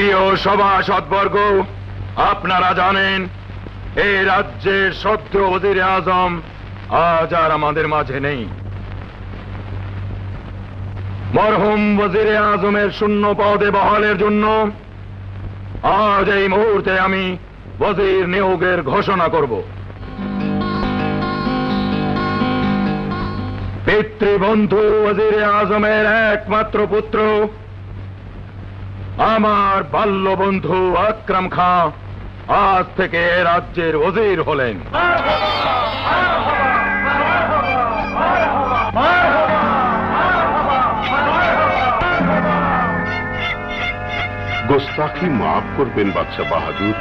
প্রিয় সভাসদবর্গ, আপনারা জানেন এই রাজ্যের শ্রদ্ধেয় ওজিরে আজম আজ আর আমাদের মাঝে নেই। মরহুম ওজিরে আজমের শূন্য পদে বহালের জন্য আজ এই মুহূর্তে আমি ওজির নিয়োগের ঘোষণা করব। পিতৃবন্ধু ওজিরে আজমের একমাত্র পুত্র আমার বাল্যবন্ধু আকরাম খাঁ আজ থেকে রাজ্যের ওজির হলেন। গোস্তাখি মাফ করবেন বাদশা বাহাদুর,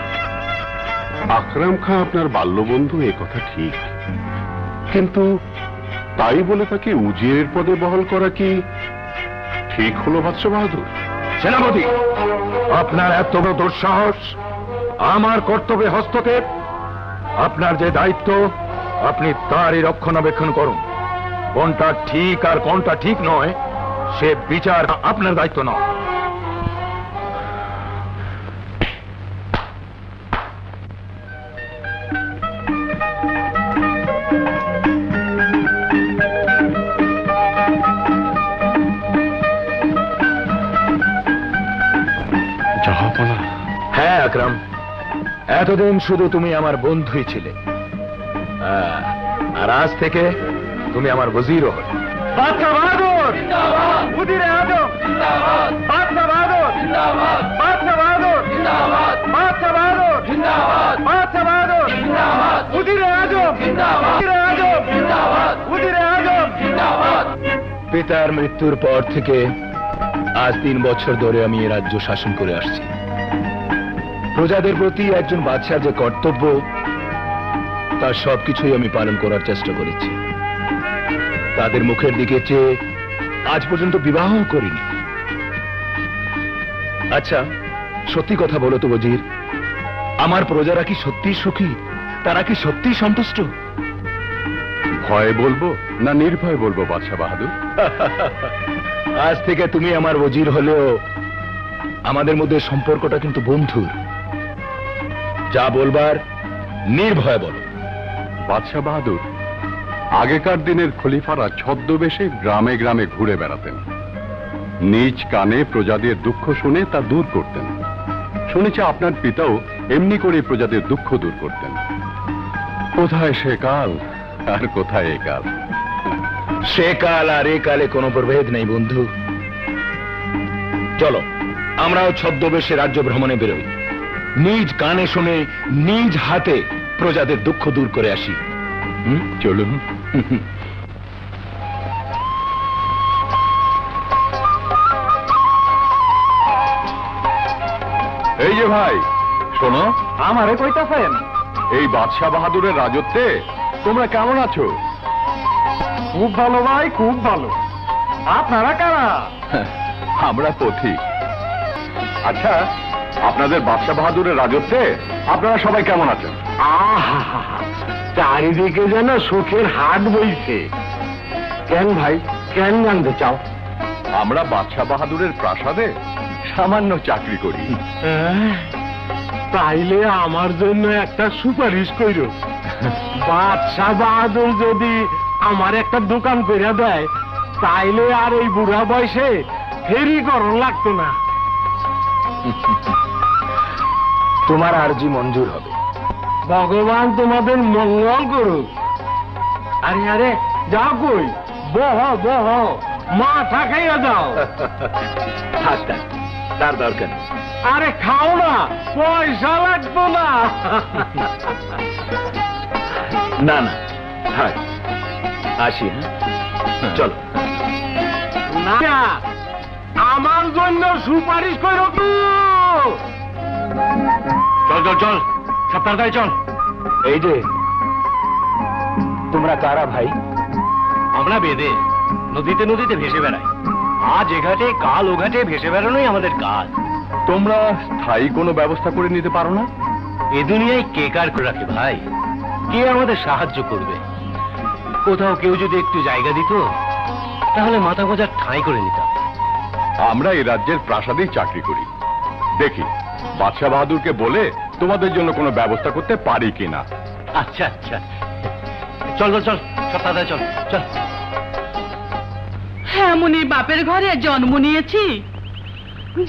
আকরাম খাঁ আপনার বাল্যবন্ধু এ কথা ঠিক, কিন্তু তাই বলে তাকে উজিরের পদে বহাল করা কি ঠিক হলো বাদশা বাহাদুর? সেনাপতি, আপনার এত বড় দুঃসাহস, আমার কর্তব্যে হস্তক্ষেপ। আপনার যে দায়িত্ব আপনি তারই রক্ষণাবেক্ষণ করুন। কোনটা ঠিক আর কোনটা ঠিক নয় সে বিচার আপনার দায়িত্ব নয়। হ্যাঁ আকরাম, এতদিন শুধু তুমি আমার বন্ধুই ছিলে, আর আজ থেকে তুমি আমার ওজিরও হলে। বাদশা বাহাদুর জিন্দাবাদ, ওজিরে আজম জিন্দাবাদ, বাদশা বাহাদুর জিন্দাবাদ, বাদশা বাহাদুর জিন্দাবাদ, বাদশা বাহাদুর জিন্দাবাদ, বাদশা বাহাদুর জিন্দাবাদ, ওজিরে আজম জিন্দাবাদ, ওজিরে আজম জিন্দাবাদ, ওজিরে আজম জিন্দাবাদ। পিতার মৃত্যুর পর থেকে আজ 3 বছর ধরে আমি এই রাজ্য শাসন করে আসছি। প্রজাদের প্রতি একজন বাদশার যে কর্তব্য তার সবকিছুই আমি পালন করার চেষ্টা করেছি। তাদের মুখের দিকে চেয়ে আজ পর্যন্ত বিবাহ করিনি। আচ্ছা, সত্যি কথা বলো তো ওজির, আমার প্রজারা কি সত্যি সুখী? তারা কি সত্যি সন্তুষ্ট? ভয় বলবো না নির্ভয় বলবো বাদশা বাহাদুর? আজ থেকে তুমি আমার ওজির হলেও আমাদের মধ্যে সম্পর্কটা কিন্তু বন্ধুর। যা বলবার নির্ভয় বলো। বাদশা বাহাদুর, আগেকার দিনের খলিফারা ছদ্মবেশে গ্রামে গ্রামে ঘুরে বেড়াতেন, নিজ কানে প্রজাদের দুঃখ শুনে তা দূর করতেন। শুনেছি আপনার পিতাও এমনি করে প্রজাদের দুঃখ দূর করতেন। কোথায় সে কাল আর কোথায় এ কাল? সে কাল আর এ কালে কোনো প্রভেদ নেই বন্ধু। চলো আমরাও ছদ্মবেশে রাজ্য ভ্রমণে বেরোই, নিজ কানে শুনে নিজ হাতে প্রজাদের দুঃখ দূর করে আসি। চলুন। এই যে ভাই, শোনো। আমারে কইতাছেন? এই বাদশা বাহাদুরের রাজত্বে তোমরা কেমন আছো? খুব ভালো ভাই, খুব ভালো। আপনারা কারা? আমরা পথিক। আচ্ছা, আপনাদের বাদশা বাহাদুরের রাজত্বে আপনারা সবাই কেমন আছেন? চারিদিকে যেন সুখের হাট বইছে। কেন ভাই, কেন জানতে চাও? আমরা বাদশা বাহাদুরের প্রাসাদে সামান্য চাকরি করি। তাইলে আমার জন্য একটা সুপারিশ কইরো। বাদশা বাহাদুর যদি আমার একটা দোকান কইরা দেয় তাইলে আর এই বুড়া বয়সে ফেরি করণ লাগতো না। তোমার আরজি মঞ্জুর হবে। ভগবান তোমাদের মঙ্গল করুক। আরে আরে যাও, কই বহ বহ, মাথা খাইয়া যাও। তার দরকার। আরে খাও না, পয়সা লাগতো না। না না থাক, আসি। হ্যাঁ চলো। না, আমার জন্য সুপারিশ করো। চল চল চল, সব তাড়াতাড়ি চল। এই যে তোমরা কারা ভাই? আমরা বেদে নদীতে নদীতে ভেসে বেড়াই। আজ এ ঘাটে কাল ও ঘাটে ভেসে বেড়ানোই আমাদের কাজ। তোমরা স্থায়ী কোনো ব্যবস্থা করে নিতে পারো না? এ দুনিয়ায় কে কার করে রাখে ভাই? কে আমাদের সাহায্য করবে? কোথাও কেউ যদি একটু জায়গা দিত তাহলে মাথা গোজার ঠাঁই করে নিতাম। আমরা এই রাজ্যের প্রাসাদেই চাকরি করি। দেখি বাদশাহ বাহাদুরকে বলে তোমাদের জন্য কোনো ব্যবস্থা করতে পারি কিনা। আচ্ছা আচ্ছা, চল চল চল, সব তাড়াতাড়ি চল চল। এমনই বাপের ঘরে জন্ম নিয়েছি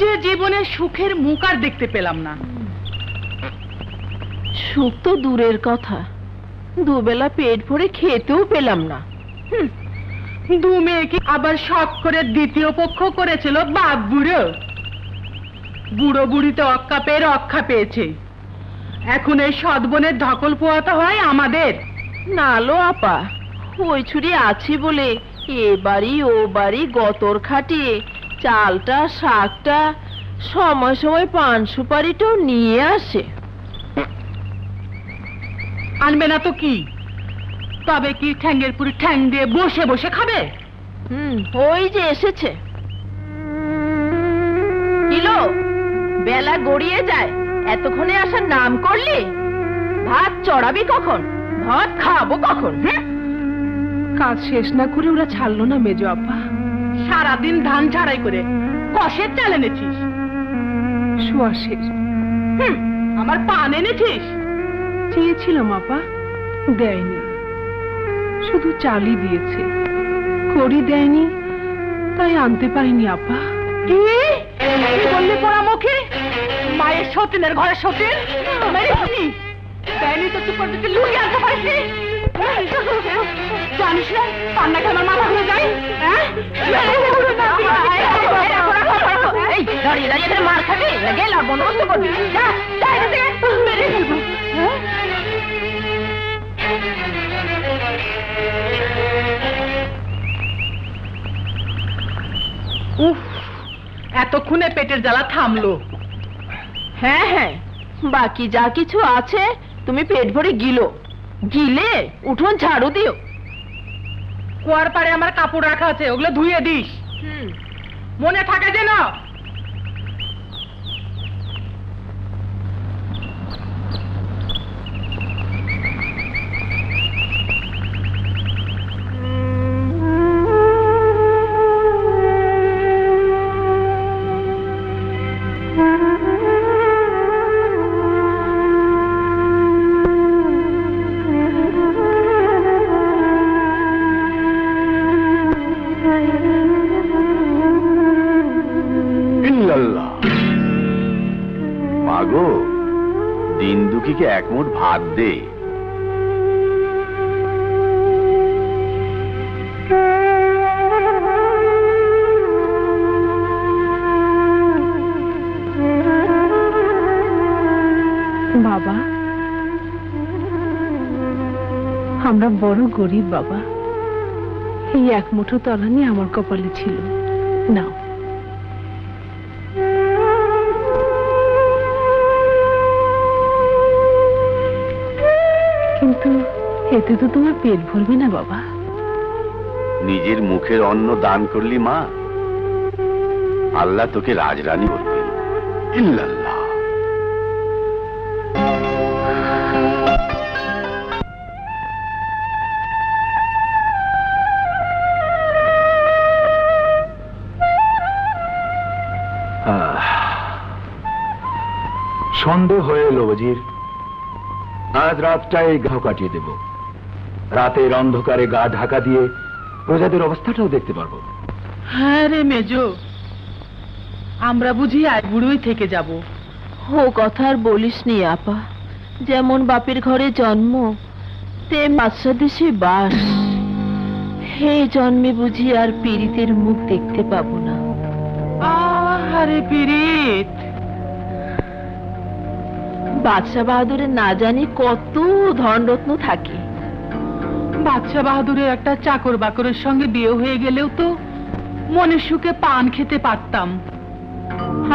যে জীবনে সুখের মুখ আর দেখতে পেলাম না। সুখ তো দূরের কথা, দুবেলা পেট ভরে খেতেও পেলাম না। দু মেয়েকে আবার শখ করে দ্বিতীয় পক্ষ করেছিল বাপ বুড়ো। বুড়ো বুড়িতে অক্কা পেয়ে রক্ষা পেয়েছে, এখন এই সদবনের ধকল পোয়াতে হয় আমাদের। নালো আপা, ওই ছুরি আছি বলে এ বাড়ি ও বাড়ি গতর খাটিয়ে চালটা শাকটা সময় সময় পান সুপারিটাও নিয়ে আসে। আনবে না তো কি, তবে কি ঠ্যাঙ্গের পুরি ঠ্যাং দিয়ে বসে বসে খাবে? ওই যে এসেছে। কিলো বেলা গড়িয়ে যায়, এতক্ষণে আসার নাম করলি? ভাত চড়াবি কখন, ভাত খাবো কখন? কাজ শেষ না করে ওরা ছাড়লো না মেজো আপা। সারাদিন ধান ঝাড়াই করে কষের চাল এনেছিস, সুয়াশের আমার পান এনেছিস? চেয়েছিলাম আপা, দেয়নি, শুধু চালই দিয়েছে, করি দেয়নি, তাই আনতে পারিনি আপা। কি বললি পোড়া মুখে? মায়ের সতীনের ঘরে সতীন মেরেছি, দেয়নি তো চুপ করে লুকিয়ে আনতে পারিসনি? জানিস না কান্নাকে আমার মাথা ঘুরে যায়? দাঁড়িয়ে দাঁড়িয়ে মার খাবি না, গেল আর বন্দোবস্ত করবি? মেরে ফেলবো। উফ, এতক্ষণে পেটের জ্বালা থামলো। হ্যাঁ হ্যাঁ, বাকি যা কিছু আছে তুমি পেট ভরে গিলো, গিলে উঠোন ঝাড়ু দিও। কুয়ার পাড়ে আমার কাপড় রাখা আছে, ওগুলো ধুয়ে দিস, মনে থাকে যেন। মাগো, দিন দুঃখীকে এক মুঠ ভাত দে। বাবা, আমরা বড় গরিব বাবা, এই এক মুঠো তলানি আমার কপালে ছিল, নাও। কিন্তু এতে তো তোমার পেট ভরবে না বাবা। নিজের মুখের অন্ন দান করলি মা, আল্লাহ তোকে রাজরানী করবেন। ইল্লাল্লাহ। সন্দেহ হয়ে এলো ওজির, আজ রাতটাই গাহ কাটিয়ে দেব। রাতের অন্ধকারে গা ঢাকা দিয়ে প্রজাদের অবস্থাটাও দেখতে পারবো। হ্যাঁ রে মেজো, আমরা বুঝি আজ বুড়োই থেকে যাব। ও কথা আর বলিস নি আপা, যেমন বাপের ঘরে জন্ম তেম বাদশা দেশে বাস। হে জন্মে বুঝি আর পীড়িতের মুখ দেখতে পাবো না। আরে পীড়িত, বাদশা বাহাদুরের না জানি কত ধনরত্ন থাকে। বাদশা বাহাদুরের একটা চাকর বাকরের সঙ্গে বিয়ে হয়ে গেলেও তো মনের সুখে পান খেতে পারতাম।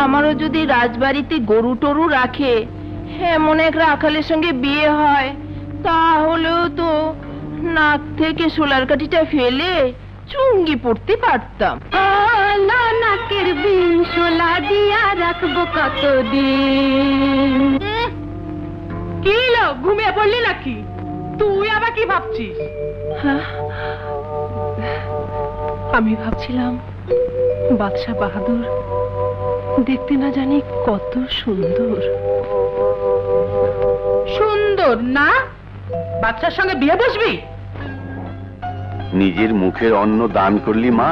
আমারও যদি রাজবাড়িতে গরু টরু রাখে, এমন এক রাখালের সঙ্গে বিয়ে হয়, তাহলেও তো নাক থেকে সোলার কাঠিটা ফেলে চুঙ্গি পড়তে পারতাম। নাকের বিন সোলা দিয়া রাখবো কতদিন। কি লো, ঘুমিয়ে পড়লি নাকি? তুই আবার কি ভাবছিস? আমি ভাবছিলাম বাদশা বাহাদুর দেখতে না জানি কত সুন্দর। সুন্দর না? বাচ্চার সঙ্গে বিয়ে বসবি? নিজের মুখের অন্ন দান করলি মা,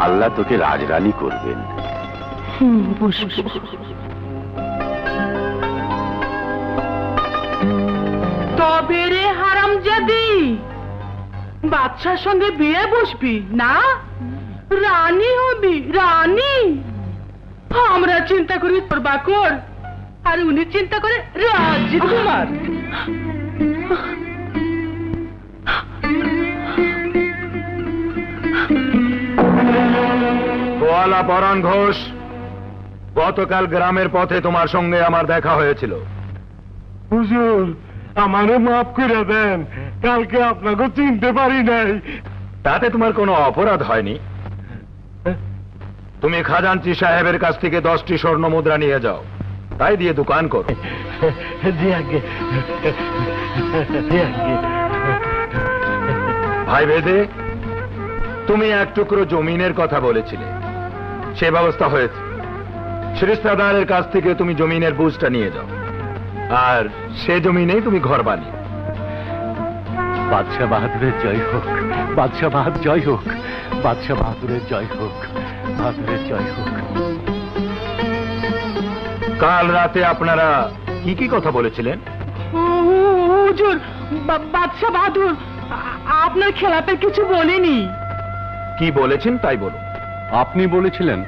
আল্লাহ তোকে রাজরানী করবেন। বসবো। তবে রে হারামজাদি, বাচ্চার সঙ্গে বিয়ে বসবি না? রানী হবি, রানী। আমরা চিন্তা করি তোর বাকর, আর উনি চিন্তা করে রাজকুমার। গোয়ালা পরাণ ঘোষ, গতকাল গ্রামের পথে তোমার সঙ্গে আমার দেখা হয়েছিল। হুজুর, আমারে মাফ করে দেন, কালকে আপনাকে চিনতে পারি নাই। তাতে তোমার কোনো অপরাধ হয়নি। তুমি খাজাঞ্চি সাহেবের কাছ থেকে 10টি স্বর্ণ মুদ্রা নিয়ে যাও, তাই দিয়ে দোকান করো। জি আগে, জি আগে। ভাই বেদে, তুমি এক টুকরো জমিনের কথা বলেছিলে, সে ব্যবস্থা হয়েছে। শিরিস্তাদারের কাছ থেকে তুমি জমিনের বুঝটা নিয়ে যাও, আর সে জমিনেই তুমি ঘর বানিয়ে। বাদশাহ বাহাদুরের জয় হোক, বাদশাহ বাহাদুর জয় হোক, বাদশাহ বাহাদুরের জয় হোক, বাহাদুরের জয় হোক। কাল রাতে আপনারা কি কি কথা বলেছিলেন? হুজুর, বাদশাহ বাহাদুর আপনার খেলাপের কিছু বলেনি। কি বলেছেন তাই বলুন। আপনি বলেছিলেন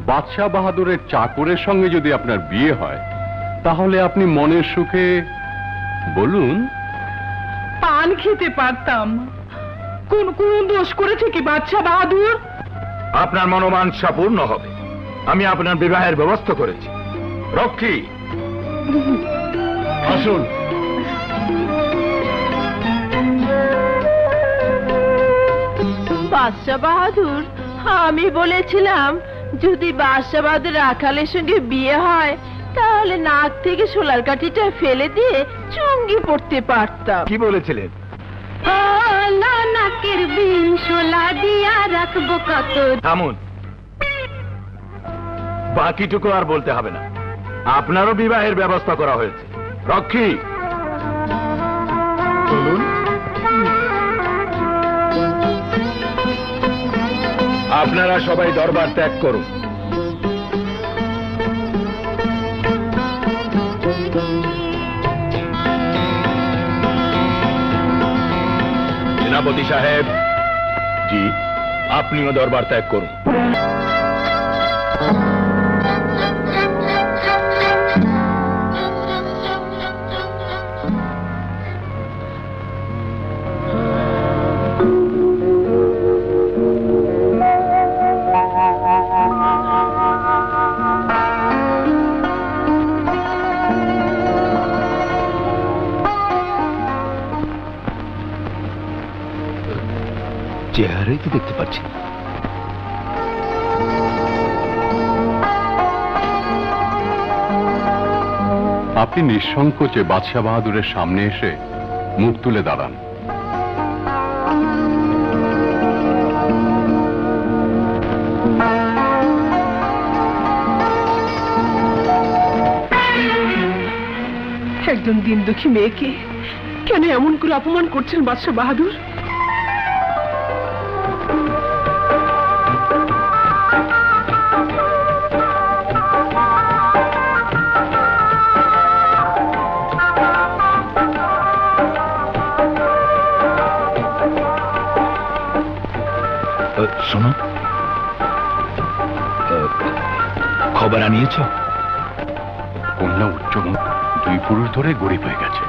বাদশাহ বাহাদুরের চাকরের সঙ্গে যদি আপনার বিয়ে হয়, তাহলে আপনি মনের সুখে বলুন পান খেতে পারতাম। কোন কোন দোষ করেছে কি বাদশাহ বাহাদুর? আপনার মনোবাঞ্ছা পূর্ণ হবে। আমি আপনার বিবাহের ব্যবস্থা করেছি। রক্ষী, আসুন। বাদশাহ বাহাদুর, আমি বলেছিলাম যদি বাদশাহ বাহাদুর রাখালের সঙ্গে বিয়ে হয়, তাহলে নাক থেকে সোলার কাঠিটা ফেলে দিয়ে চুঙ্গি পড়তে পারতাম। কি বলেছিলেন? নাকের বিন সোলা দিয়া রাখবো কত। থামুন, বাকিটুকু আর বলতে হবে না। আপনারও বিবাহের ব্যবস্থা করা হয়েছে। রক্ষী, চলুন। আপনারা সবাই দরবার ত্যাগ করুন। সেনাপতি সাহেব, জি, আপনিও দরবার ত্যাগ করুন। চেহারাই তো দেখতে পাচ্ছি। আপনি নিঃসংকোচে বাদশাহ বাহাদুরের সামনে এসে মুখ তুলে দাঁড়ান। একজন দিন দুঃখী মেয়েকে কেন এমন করে অপমান করছেন বাদশাহ বাহাদুর? শোনো, খবর আনিয়েছ? কন্যা উচ্চমুখ 2 পুরুষ ধরে গরিব হয়ে গেছে।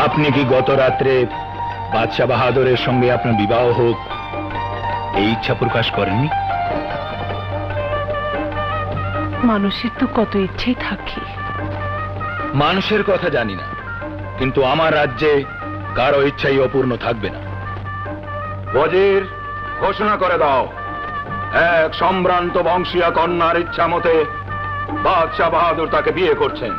আপনি কি গত রাত্রে বাদশাহ বাহাদুরের সঙ্গে আপনার বিবাহ হোক এই ইচ্ছা প্রকাশ করেননি? মানুষের তো কত ইচ্ছেই থাকে। মানুষের কথা জানি না, কিন্তু আমার রাজ্যে কারো ইচ্ছাই অপূর্ণ থাকবে না। ওজির, ঘোষণা করে দাও, এক সম্ভ্রান্ত বংশীয় কন্যার ইচ্ছা মতে বাদশাহ বাহাদুর তাকে বিয়ে করছেন।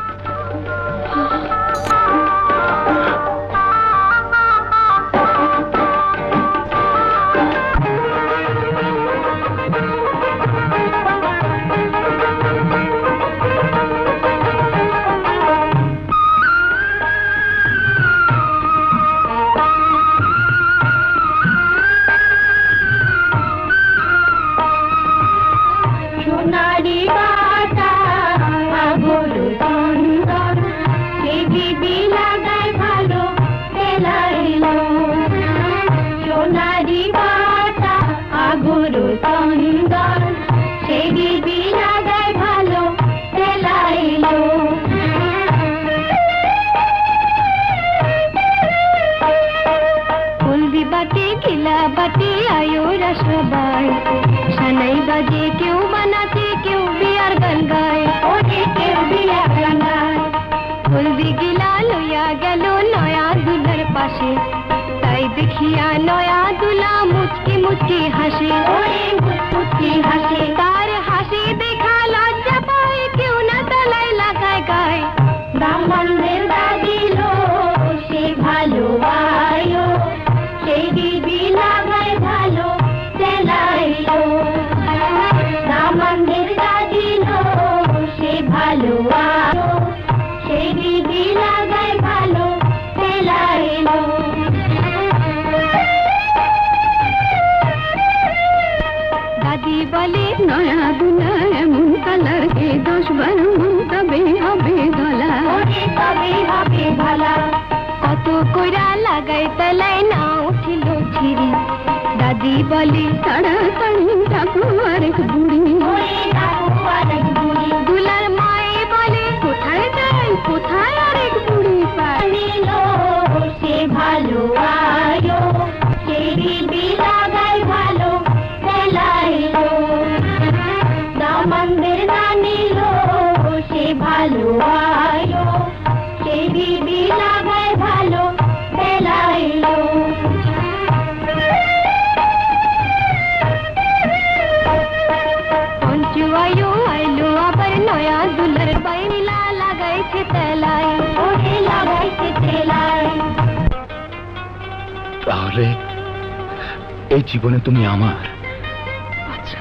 বাটে গিলা বাটে আয়ো সবাই সানাই বাজে কেউ বানাতে কেউ বিয়ার গান গায় ওরে কেউ বিয়ার গান গায় হলদি গিলা লইয়া গেল নয়া দুলার পাশে তাই দেখিয়া নয়া দুলা মুচকি মুচকি হাসে ওরে মুচকি হাসে তার হাসি দেখা লজ্জা পায় কেউ না তালাই লাগায় গায় ব্রাহ্মণদের দাদিল সে ভালো আয়ো সেই দিদি লাগায় ভালো চেলাইলো ব্রাহ্মণদের দাদিল সে ভালো আয়ো সেই দিদি লাগায় ভালো চেলাইলো দাদি বলে নয়া দুলা এমন কালার কে 10-12 মন তবে হবে ধলা তবে হবে ভালা কত কইরা লাগাই তলায় না উঠিল ছিরি দাদি বলে তাড়াতাড়ি ডাকু আরেক বুড়ি দুলার মায়ে বলে কোথায় যাই কোথায় আরেক বুড়ি পাইল সে ভালো আয়ো সেই দিদি লাগাই ভালো চেলাইলো দামানদের জানিল সে ভালো আয়ো সেই দিদি লাগাই ভালো চেলাইলো পঞ্চু আয়ো আইলো আবার নয়া দুলার বাইলা লাগাইছে তেলাই ওরে লাগাইছে তেলাই তাহলে এই জীবনে তুমি আমার আচ্ছা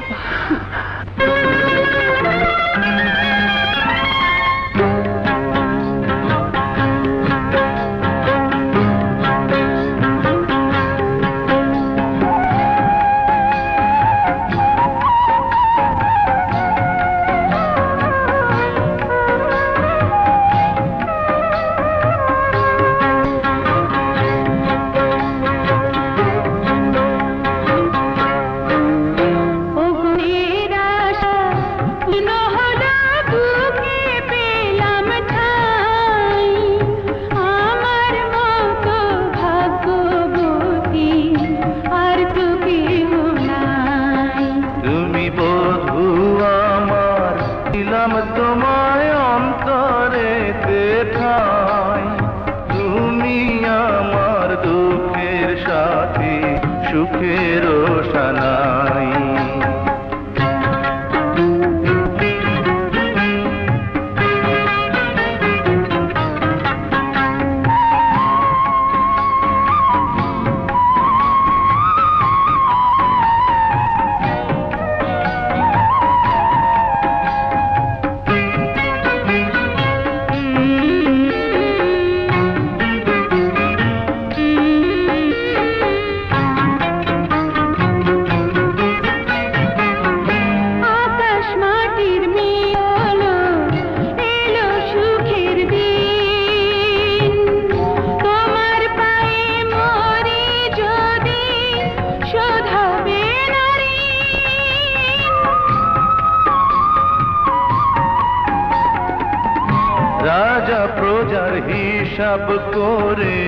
রাজা প্রজার হিসাব করে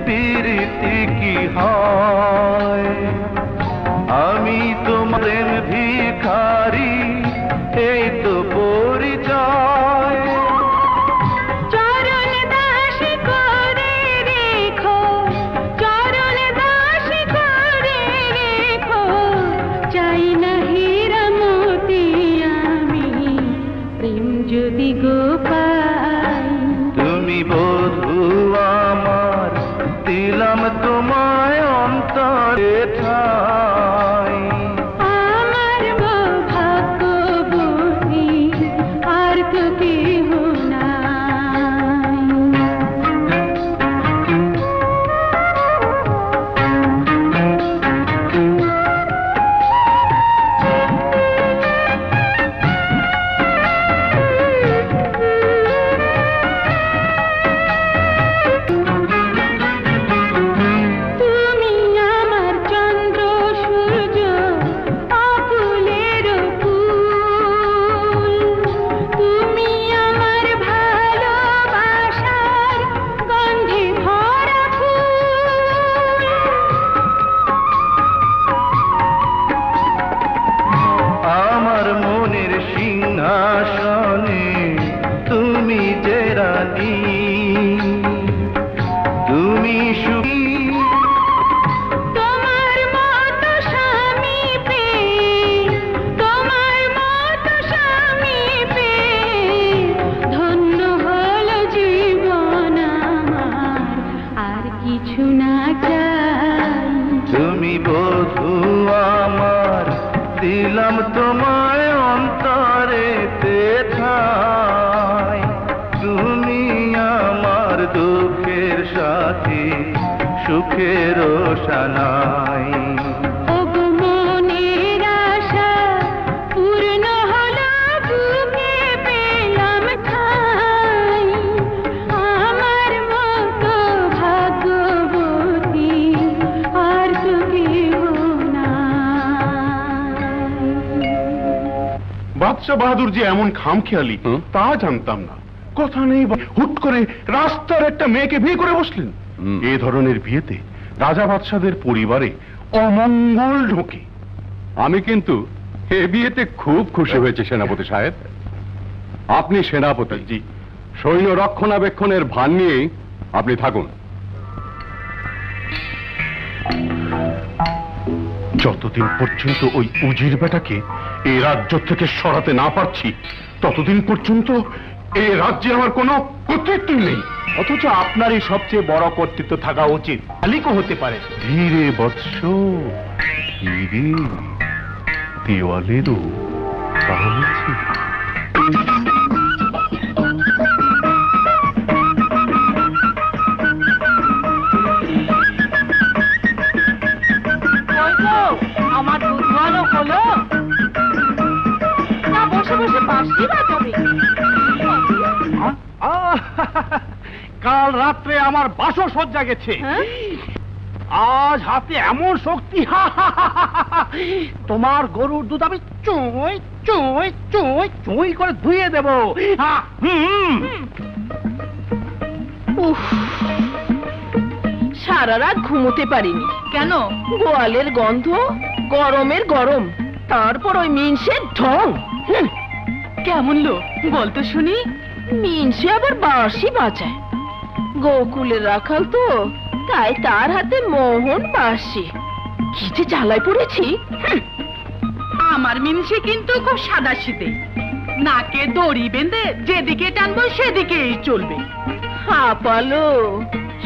প্রীতি কি হয় আমি তোমার ভিখারি এই তো পরিচয় চরণ দাস করে রেখো চরণ দাস করে রেখো চাই না হীরা মোতি আমি প্রেম যদি গোপাল তুমি বধূ আমার দিলাম তোমায় অন্তর চাই। তুমি বধূ আমার, দিলাম তোমায় অন্তরেতে ঠাই। তুমি আমার দুঃখের সাথী, সুখের সানাই। ওগো মনের আশা পূর্ণ হলো, বুকে পেলাম ঠাই। আমার মতো ভাগ্যবতী আর তো কেউ নাই। বাদশা বাহাদুর যে এমন খামখেয়ালি তা জানতাম না। কথা নেই হুট করে রাস্তার একটা মেয়েকে বিয়ে করে বসলেন। এ ধরনের বিয়েতে রাজা বাদশাদের পরিবারে অমঙ্গল ঢোকে। আমি কিন্তু এ বিয়েতে খুব খুশি হয়েছে সেনাপতি সাহেব। আপনি সেনাপতি, জি, সৈন্য রক্ষণাবেক্ষণের ভার নিয়েই আপনি থাকুন। যতদিন পর্যন্ত ওই উজির বেটাকে এই রাজ্য থেকে সরাতে না পারছি, ততদিন পর্যন্ত এই রাজ্যে আমার কোনো কর্তৃত্ব নেই। অথচ আপনারই সবচেয়ে বড় কর্তৃত্ব থাকা উচিত, মালিকও হতে পারে। ধীরে বৎস, ধীরে, দেওয়ালেরও কান আছে। আমার দুধ ভালো হলো না, বসে বসে বাঁশি বাজাবে। কাল রাত্রে আমার বাসর সজ্জা গেছে, আজ হাতে এমন শক্তি, তোমার গরুর দুধ আমি চুই চুই চুই চুই করে ধুয়ে দেব। সারা রাত ঘুমোতে পারিনি। কেন? গোয়ালের গন্ধ, গরমের গরম, তারপর ওই মিনসের ঢং। কেমন লোক বলতো শুনি? মিনসে আবার বাঁশি বাজায়। গোকুলের রাখাল তো, তাই তার হাতে মোহন বাঁশি। কি যে জ্বালায় পড়েছি। আমার মিনসে কিন্তু খুব সাদা শীতে, নাকে দড়ি বেঁধে যেদিকে টানবো সেদিকেই চলবে। হাঁপালো,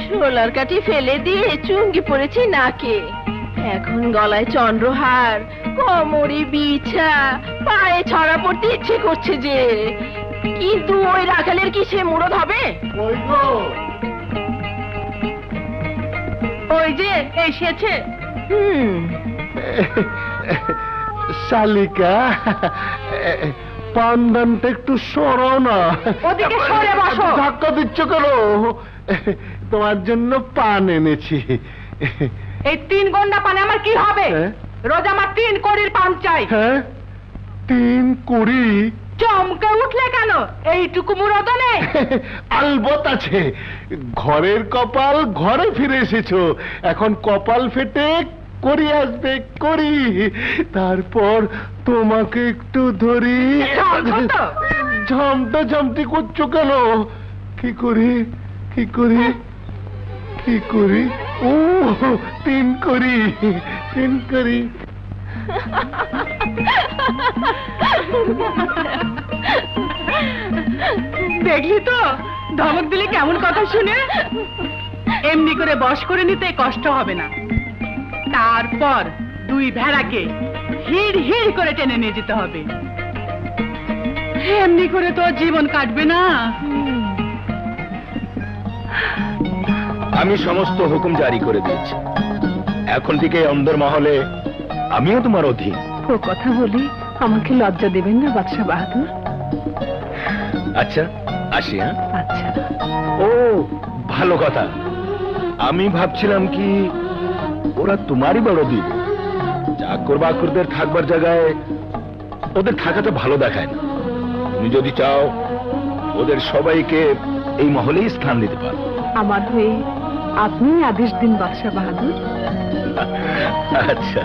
শোলার কাঠি ফেলে দিয়ে চুঙ্গি পড়েছি নাকে। এখন গলায় চন্দ্রহার, কোমরে বিছা, পায়ে ছড়া পড়তে ইচ্ছে করছে যে, কিন্তু ওই রাখালের কি সে মুরদ হবে? ওই যে এসেছে। শালিকা, পান্ডানটা একটু সরো না। ওদিকে সরে বসো। ধাক্কা দিচ্ছ কেন? তোমার জন্য পান এনেছি। এই 3 গন্ডা পানে আমার কি হবে? রোজ আমার 3 কড়ির পান চাই। হ্যাঁ, 3 কড়ি? চমকে উঠলে কেন? এইটুকু মুরদ নেই? আলবত আছে। ঘরের কপাল ঘরে ফিরে এসেছো, এখন কপাল ফেটে করি আসবে, করি। তারপর তোমাকে একটু ধরি। ঝমটা ঝমটি করছো কেন? কি করি, কি করি, কি করি? ও 3 করি, 3 করি। দেখলি তো ধমক দিলে কেমন কথা শুনে। এমনি করে বশ করে নিতে কষ্ট হবে না। তারপর 2 ভেড়াকে হিড় হিড় করে টেনে নিয়ে যেতে হবে। এমনি করে তো জীবন কাটবে না। আমি সমস্ত হুকুম জারি করে দিয়েছি। এখন থেকে অন্দর মহলে আমিও তোমার অধীন। ও কথা বলি আমাকে লজ্জা দেবেন না বাদশা বাহাদুর? আচ্ছা, আসি। হ্যাঁ, আচ্ছা। ও ভালো কথা। আমি ভাবছিলাম কি ওরা তোমারই বড় দিন। চাকর বাকরদের থাকবার জায়গায় ওদের থাকাটা ভালো দেখায় না। তুমি যদি চাও ওদের সবাইকে এই মহলেই স্থান দিতে পারো। আমার হয়ে আপনি আদেশ দিন বাদশা বাহাদুর। আচ্ছা।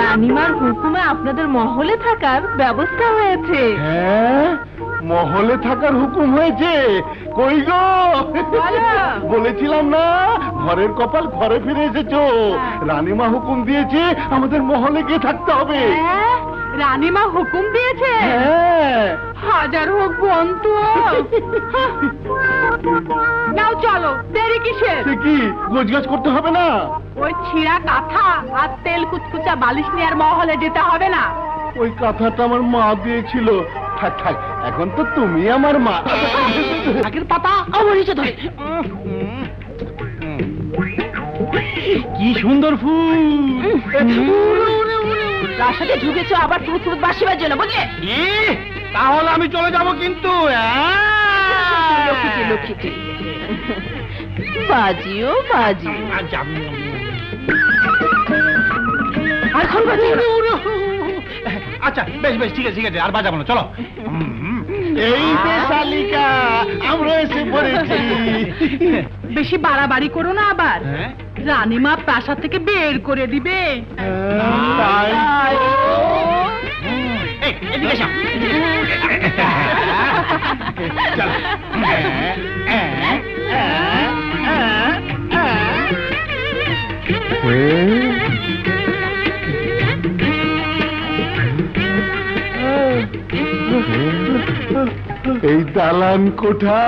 রানীমার হুকুমে আপনাদের মহলে থাকার ব্যবস্থা হয়েছে। হ্যাঁ, মহলে থাকার হুকুম হয়েছে। কই গো, বলেছিলাম না ঘরের কপাল ঘরে ফিরে এসেছো। রানীমা হুকুম দিয়েছে আমাদের মহলে গিয়ে থাকতে হবে। রানীমা হুকুম দিয়েছে? হাজার হোক বন্ধু। নাও চলো, দেরি কিসের? কি গোছগাছ করতে হবে না? ওই ছিঁড়া কাঁথা আর তেল কুচকুচা বালিশ নিয়ে আর মহলে যেতে হবে না। ওই কথাটা আমার মা দিয়েছিল। থাক থাক, এখন তো তুমি আমার মা। আগের পাতা আমার নিচে ধরে। কি সুন্দর ফুল! তার সাথে ঢুকেছো আবার ফুট ফুট বাসি বাজছে বুঝলে? তাহলে আমি চলে যাব কিন্তু। লক্ষ্মীটি লক্ষ্মীটি বাজিও বাজি। আর খন বাজি। আচ্ছা বেশ বেশ, ঠিক আছে ঠিক আছে, আর বাজাবো না, চলো। এই যে শালিকা, আমরা এসে পড়েছি। বেশি বাড়াবাড়ি করো না আবার, রানীমা প্রাসাদ থেকে বের করে দিবে। এদিকে এসো। এই দালান কোঠা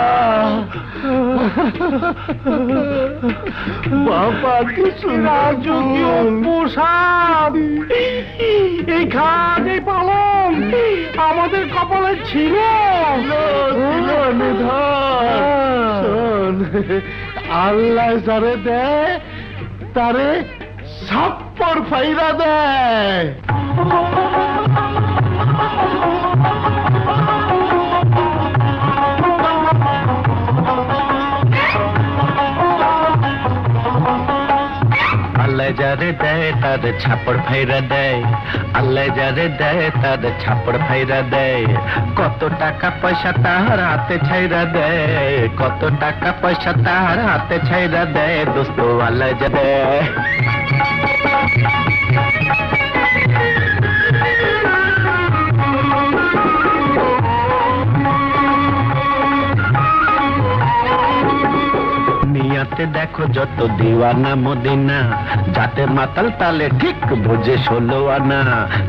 বাবা, কি রাজকীয় পোশাক, এই খাট, এই পালং আমাদের কপালে ছিল। আল্লাহ যারে দেয় তারে ছাপ্পর ফাইরা দেয়। আল্লাহ যারে দেয় তার ছাপড় ফাইরা দেয়, আল্লাহ যারে দেয় তার ছাপড় ফাইরা দেয়। কত টাকা পয়সা তার হাতে ছাইরা দেয়, কত টাকা পয়সা তার হাতে ছাইরা দেয়। দোস্ত আল্লাহ যা দেয়। নিয়াতে দেখো যত দিওয়ানা মদিনা, যাতে মাতাল তালে ঠিক বুঝে 16 আনা।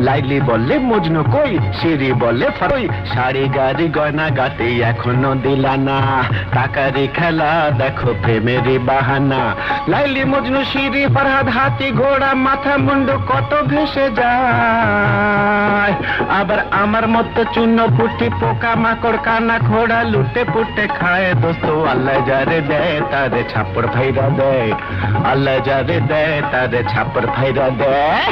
লাইলি বলে মজনু কই, শিরি বলে ফারই, শাড়ি গাড়ি গয়না গাটি এখনো দিলানা। টাকারি খেলা দেখো প্রেমেরই বাহানা, লাইলি মজনু শিরি ফরহাদ হাতি ঘোড়া মাথা মুন্ডু কত ভেসে যায়। আবার আমার মতো চূর্ণ পুটি পোকা মাকড় কানা ঘোড়া লুটে পুটে খায়। দোস্ত আল্লাহ যারে দেয় তারে ছাপড় ফাইরা দেয়, আল্লাহ যারে দেয় তারে ছাপড় ফাইরা দেয়।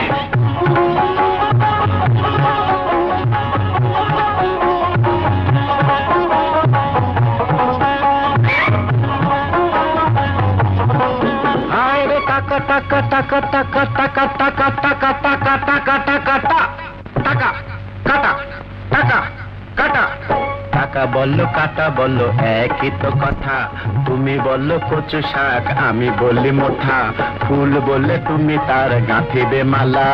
আরে টাকা টাকা টাকা টাকা টাকা টাকা টাকা টাকা টাকা টাকা টাকা কাটা টাকা কাটা। টাকা বললো কাটা বললো একই তো কথা, তুমি বললো কচু শাক আমি বললি মোটা। ফুল বললে তুমি তার গাঁথিবে মালা,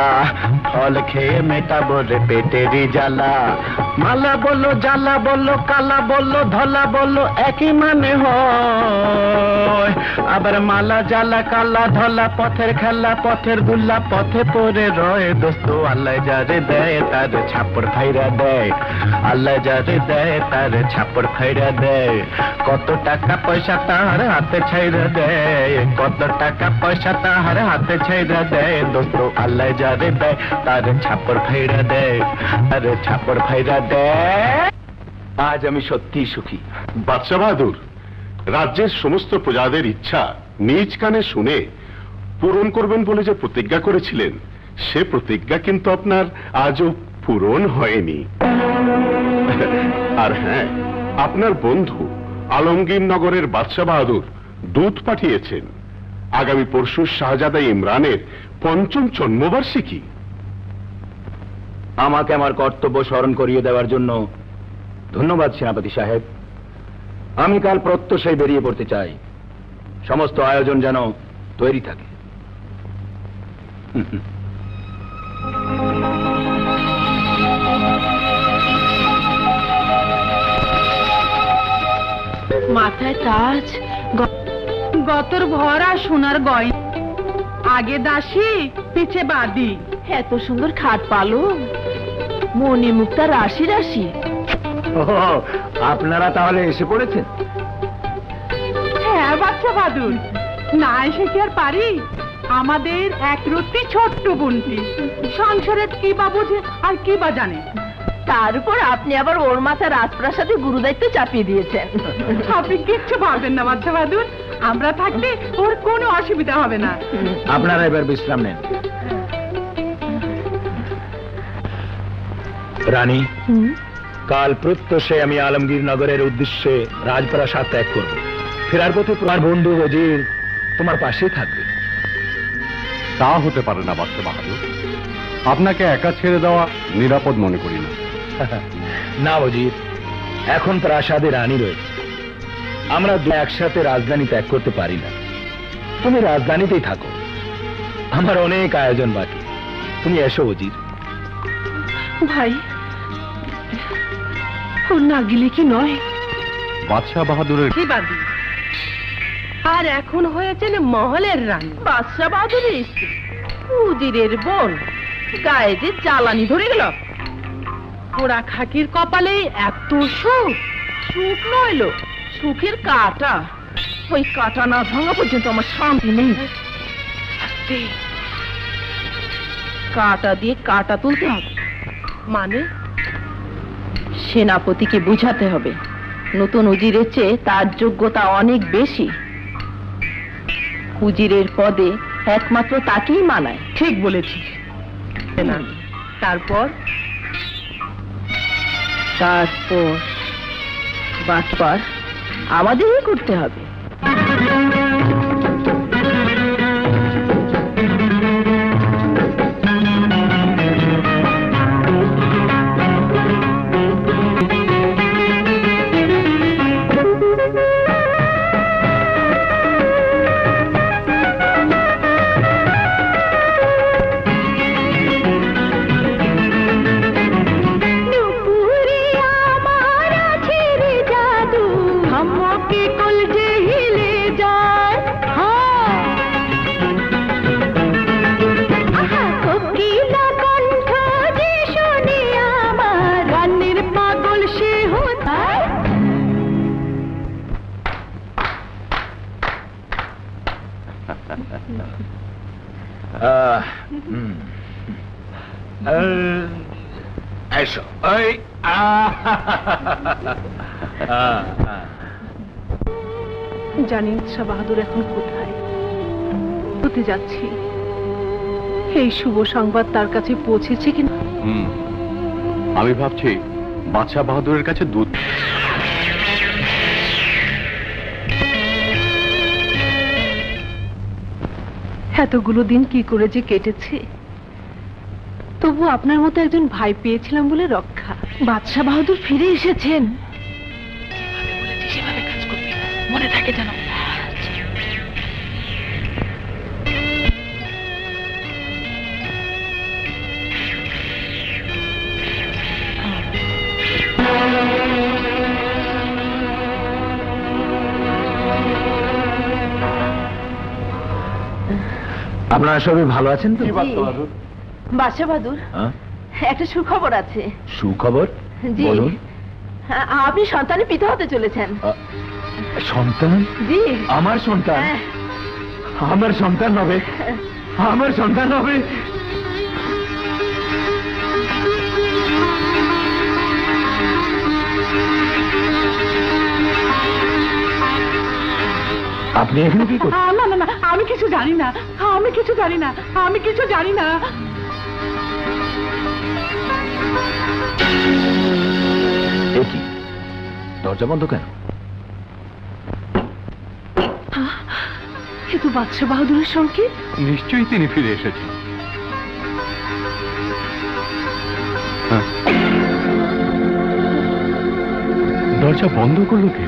ফল খেয়ে মেটাবো রে পেটেরই জ্বালা। মালা বললো জ্বালা বললো কালা বললো ধলা বললো একই মানে হয়। আবার মালা জ্বালা কালা ধলা পথের খেলা পথের দুল্লা পথে পড়ে রয়। দোস্ত আল্লাহ যারে দেয় তার ছাপড় ফাইরা দেয়, আল্লাহ যারে দেয় তার ছাপড় ফাইরা দেয়। কত টাকা পয়সা তার হাতে ছাইরা দেয়, কত টাকা পয়সা তার হাতে ছাইরা দেয়। দোস্ত আল্লাহ যারে দেয় তার ছাপড় ফাইরা দেয়, তার ছাপড় ফাইরা দেয়। আজ আমি সত্যি সুখী। বাদশা বাহাদুর, রাজ্যের সমস্ত প্রজাদের ইচ্ছা নিজ কানে শুনে পূরণ করবেন বলে যে প্রতিজ্ঞা করেছিলেন, সে প্রতিজ্ঞা কিন্তু আপনার আজও পূরণ হয়নি। আর হ্যাঁ, আপনার বন্ধু আলমগীর নগরের বাদশা বাহাদুর দূত পাঠিয়েছেন আগামী পরশু শাহজাদা ইমরানের ৫ম জন্মবার্ষিকী। আমাকে আমার কর্তব্য স্মরণ করিয়ে দেওয়ার জন্য ধন্যবাদ সেনাপতি সাহেব। আমি কাল প্রত্যুষেই বেরিয়ে পড়তে চাই, সমস্ত আয়োজন যেন তৈরি থাকে। মাথায় তাজ, গতর ভরা সোনার গয়না, আগে দাসী পিছে বাদি। এত সুন্দর খাট পালং। মনে মুক্তা রাশি রাশি। আপনারা তাহলে এসে পড়েছেন? হ্যাঁ বাচ্চা বাদুর, না এসে কি আর পারি? আমাদের একরত্তি ছোট্ট বোনটি সংসারের কি বা বোঝে আর কি বা জানে। তার উপর আপনি আবার ওর মাথায় রাজপ্রাসাদে গুরুদায়িত্ব চাপিয়ে দিয়েছেন। আপনি কিচ্ছু ভাববেন না বাচ্চা বাদুর, আমরা থাকতে ওর কোনো অসুবিধা হবে না। আপনারা এবার বিশ্রাম নেন। রানী, কাল প্রত্যুষে আমি আলমগীর নগরের উদ্দেশ্যে রাজপ্রাসাদ ত্যাগ করব। ফেরার পথে তোমার বন্ধু ওজির তোমার পাশেই থাকবে। তা হতে পারে না বাদশা বাহাদুর, আপনাকে একা ছেড়ে দেওয়া নিরাপদ মনে করি না। না ওজির, এখন প্রাসাদে রানী রয়েছে, আমরা একসাথে রাজধানী ত্যাগ করতে পারি না। তুমি রাজধানীতেই থাকো, আমার অনেক আয়োজন বাকি। তুমি এসো ওজির। ভাই, ও না গেলে কি নয়? বাদশা বাহাদুরের কি বাদি, আর এখন হয়েছেন মহলের রানী। বাদশা বাহাদুরের স্ত্রী, উজিরের বোন, গায়ে যে জ্বালানি ধরে গেল। পোড়া খাকির কপালে এত সুখ। সুখ নইল, সুখের কাটা। ওই কাটা না ভাঙা পর্যন্ত আমার শান্তি নেই। কাটা দিয়ে কাটা তুলতে হবে। মানে? সেনাপতিকে বুঝাতে হবে নতুন উজিরের চেয়ে তার যোগ্যতা অনেক বেশি। উজিরের পদে একমাত্র তাকেই মানায়। ঠিক বলেছিস। তারপর তারপর বাটপার আমাদেরই করতে হবে। এসো। জানি শাহ বাহাদুর এখন কোথায়। হতে যাচ্ছি, এই শুভ সংবাদ তার কাছে পৌঁছেছে কিনা। আমি ভাবছি বাদশা বাহাদুরের কাছে দুধ। এতগুলো দিন কি করে যে কেটেছে, তবু আপনার মতো একজন ভাই পেয়েছিলাম বলে রক্ষা। বাদশা বাহাদুর ফিরে এসেছেন। সেভাবে কাজ করবে, মনে থাকে যেন। আপনারা সবাই ভালো আছেন তো? বাদশা বাহাদুর, একটা সুখবর আছে। সুখবর? জি, বলুন। আপনি সন্তানের পিতা হতে চলেছেন। সন্তান? জি, আমার সন্তান? আমার সন্তান হবে? আমার সন্তান হবে? আপনি এখানে কি করছেন? না না না, আমি কিছু জানি না, আমি কিছু জানি না, আমি কিছু জানি না। এ কি, দরজা বন্ধ কেন? এ তো বাদশা বাহাদুরের সংকেত। নিশ্চয়ই তিনি ফিরে এসেছেন। দরজা বন্ধ করলো কে?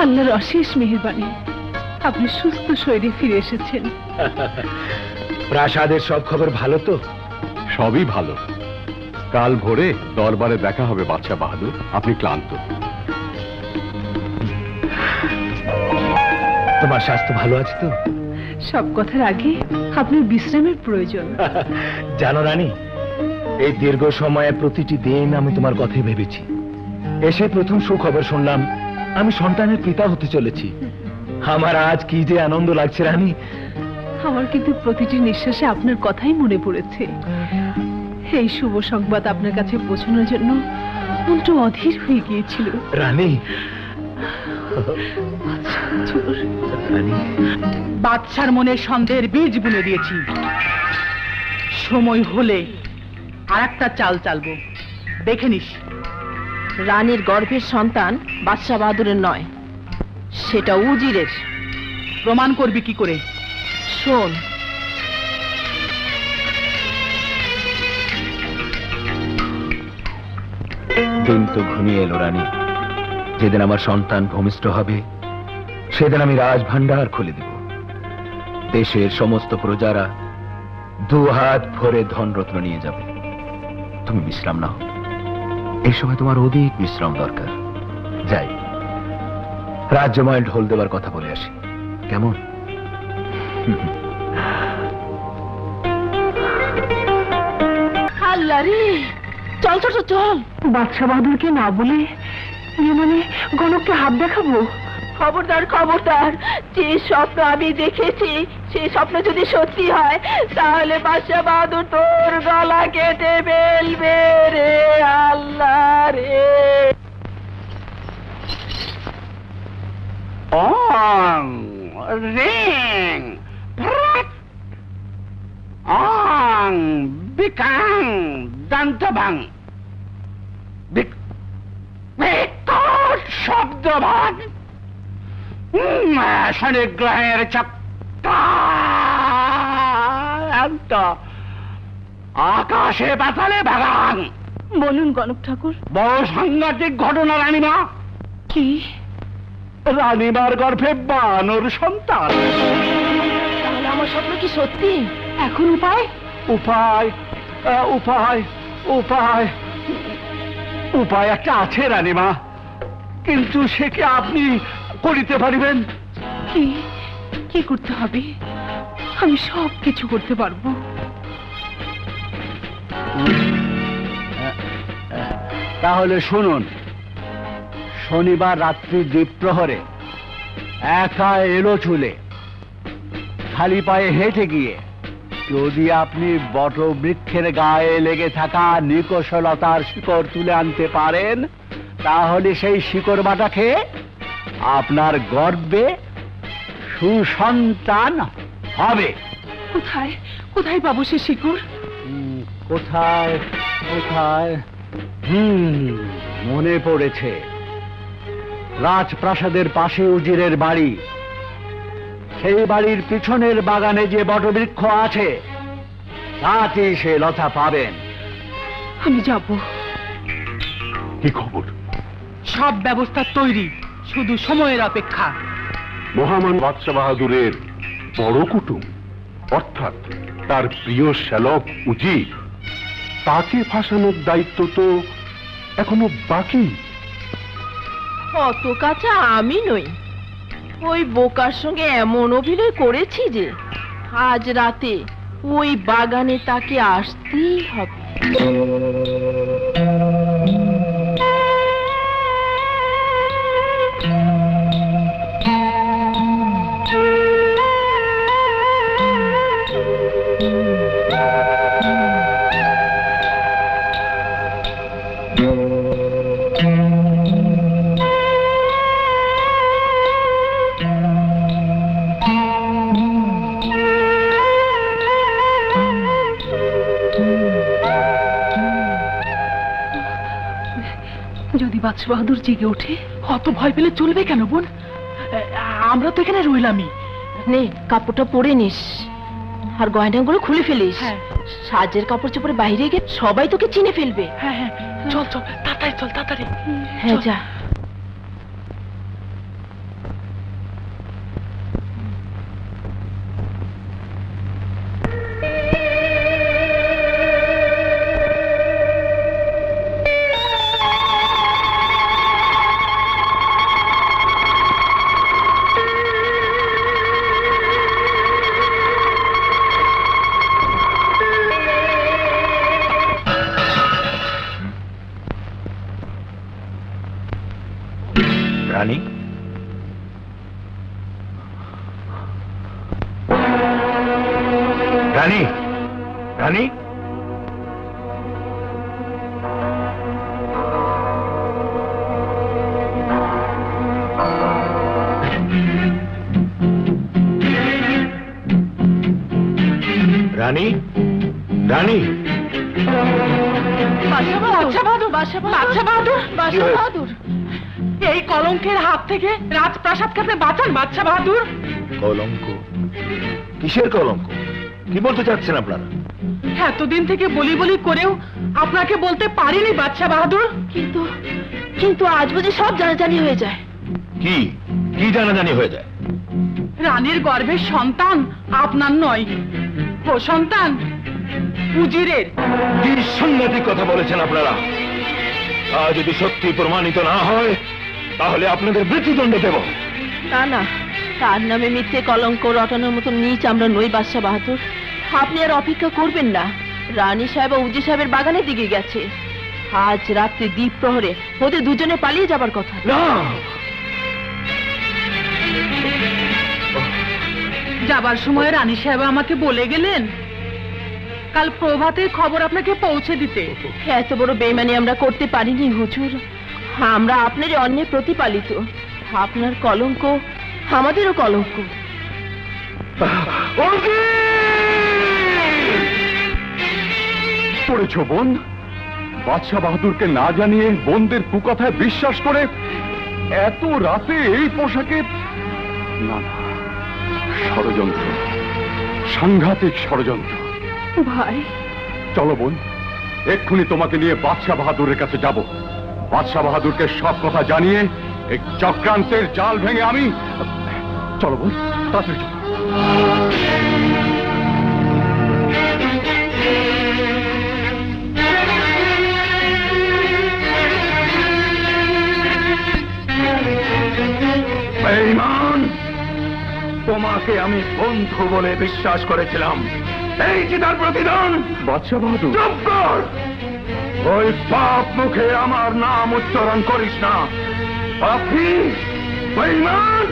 আল্লাহর অশেষ মেহেরবানি, আপনি সুস্থ শরীরে ফিরে প্রাসাদের সব খবর ভালো তো? সবই ভালো। কাল ভোরে দরবারে দেখা হবে বাদশা বাহাদুর। আপনি ক্লান্ত। তোমার স্বাস্থ্য ভালো আছে তো? সব কথার আগে আপনার বিশ্রামের প্রয়োজন। জানো রানী, এই দীর্ঘ সময়ে প্রতিটি দিন আমি তোমার কথাই ভেবেছি। এসে প্রথম সুখবর শুনলাম আমি সন্তানের পিতা হতে চলেছি। আমার আজ কি যে আনন্দ লাগছে রানী। আমার কিন্তু প্রতিটি নিঃশ্বাসে আপনার কথাই মনে পড়েছে। এই শুভ সংবাদ আপনার কাছে পৌঁছানোর জন্য মনটা অধীর হয়ে গিয়েছিল। রানী, বাদশার মনে সন্দেহের বীজ বুনে দিয়েছি। সময় হলে আর একটা চাল চালবো, দেখে নিস। রানীর গর্ভের সন্তান বাদশা বাহাদুরের নয়, সেটা উজিরের। প্রমাণ করবি কি করে? শোন, দিন তো ঘনিয়ে এলো রানী। যেদিন আমার সন্তান ভূমিষ্ঠ হবে সেদিন আমি রাজভান্ডার খুলে দেব। দেশের সমস্ত প্রজারা দু হাত ভরে ধনরত্ন নিয়ে যাবে। তুমি বিশ্রাম নাও, এই সময় তোমার অধিক বিশ্রাম দরকার। যাই, রাজ্যময় ঢোল দেবার কথা বলে আসি, কেমন? আল্লাহ রে, চল চল চল। বাদশা বাহাদুরকে না বলে মানে গণককে হাত দেখাবো? খবরদার খবরদার, যে স্বপ্ন আমি দেখেছি সেই স্বপ্ন যদি সত্যি হয় তাহলে বাদশা বাহাদুর তোর গলা কেটে ফেলবে রে। আল্লাহ রে। রিং অং বিকাং দন্তভাং বিকট শব্দভাগ শনিগ্রহের চক্রান্ত আকাশে পাতালে ভাগাং। বলুন গণক ঠাকুর। বড় সাংঘাতিক ঘটনা রানীমা। কি? রানীমার গর্ভে বানর সন্তান। তাহলে আমার স্বপ্ন কি সত্যি? এখন উপায়? উপায় উপায় উপায় উপায় একটা আছে রানীমা, কিন্তু সে কি আপনি করিতে পারিবেন? কি কি করতে হবে? আমি সব কিছু করতে পারবো। তাহলে শুনুন, শনিবার রাত্রি দ্বীপ্রহরে একা এলো চুলে খালি পায়ে হেঁটে গিয়ে যদি আপনি বটবৃক্ষের গায়ে লেগে থাকা নিকষলতার শিকড় তুলে আনতে পারেন তাহলে সেই শিকড় বাটা খেয়ে আপনার গর্ভে সুসন্তান হবে। কোথায় কোথায় পাবো সে শিকড়? কোথায় কোথায় মনে পড়েছে, রাজপ্রাসাদের পাশে উজিরের বাড়ি। সেই বাড়ির পিছনের বাগানে যে বটবৃক্ষ আছে তাতেই সে লতা পাবেন। আমি যাব। কি খবর? সব ব্যবস্থা তৈরি, শুধু সময়ের অপেক্ষা। মহামান বাদশা বাহাদুরের বড় কুটুম অর্থাৎ তার প্রিয় শ্যালক উজির, তাকে ফাঁসানোর দায়িত্ব তো এখনো বাকি। অত কাঁচা আমি নই, ওই বোকার সঙ্গে এমন অভিনয় করেছি যে আজ রাতে ওই বাগানে তাকে আসতেই হবে। যদি বাদশা বাহাদুর জেগে ওঠে, অত ভয় পেলে চলবে কেন বোন? আমরা তো এখানে রইলামই। নে, কাপড়টা পরে নিস আর গয়নাগুলো খুলে ফেলিস। সাজের কাপড় চোপড়ে বাইরে গিয়ে সবাই তোকে চিনে ফেলবে। হ্যাঁ হ্যাঁ, চল চল তাড়াতাড়ি, চল তাড়াতাড়ি। হ্যাঁ যা। রানী, রানী, রানী, রানী, রানী, এই কলঙ্কের হাত থেকে রাজপ্রাসাদকে আপনি বাঁচান বাদশা বাহাদুর। কলঙ্ক? কিসের কলঙ্ক? কি বলতে চাচ্ছেন আপনারা? এতদিন থেকে বলি বলি করেও আপনাকে বলতে পারিনি বাদশা বাহাদুর। কিন্তু কিন্তু আজ বুঝি সব জানাজানি হয়ে যায়। কি কি জানাজানি হয়ে যায়? রানীর গর্ভের সন্তান আপনার নয়, ও সন্তান উজিরের। কি সাংঘাতিক কথা বলেছেন আপনারা! আর যদি সত্যি প্রমাণিত না হয় তাহলে আপনাদের মৃত্যুদণ্ড দেব। না না, তার নামে মিথ্যে কলঙ্ক রটানোর মতো নীচ আমরা নই বাদশা বাহাদুর। আপনি আর অপেক্ষা করবেন না। রানী সাহেব ও উজি সাহেবের বাগানের দিকে গেছে। আজ রাত্রে দ্বীপ প্রহরে ওদের দুজনে পালিয়ে যাবার কথা। না, যাবার সময় রানী সাহেব আমাকে বলে গেলেন কাল প্রভাতের খবর আপনাকে পৌঁছে দিতে। এত বড় বেইমানি আমরা করতে পারিনি হুজুর। আমরা আপনার অন্যে প্রতিপালিত। আপনার কলঙ্ক আমাদেরও কলঙ্ক। করেছ বোন? বাদশা বাহাদুরকে না জানিয়ে বোনদের কুকথায় বিশ্বাস করে এত রাতে এই পোশাকে? না না, ষড়যন্ত্র, সাংঘাতিক ষড়যন্ত্র। ভাই চলো বোন, এক্ষুনি তোমাকে নিয়ে বাদশা বাহাদুরের কাছে যাব। বাদশা বাহাদুরকে সব কথা জানিয়ে এই চক্রান্তের জাল ভেঙে আমি... চলো বোন, তাড়াতাড়ি চলো। বেঈমান, তোমাকে আমি বন্ধু বলে বিশ্বাস করেছিলাম। এই যে তার প্রতিদান। বাদশা বাহাদুর, চুপ কর! ওই পাপ মুখে আমার নাম উচ্চারণ করিস না। পাপী, বেঈমান,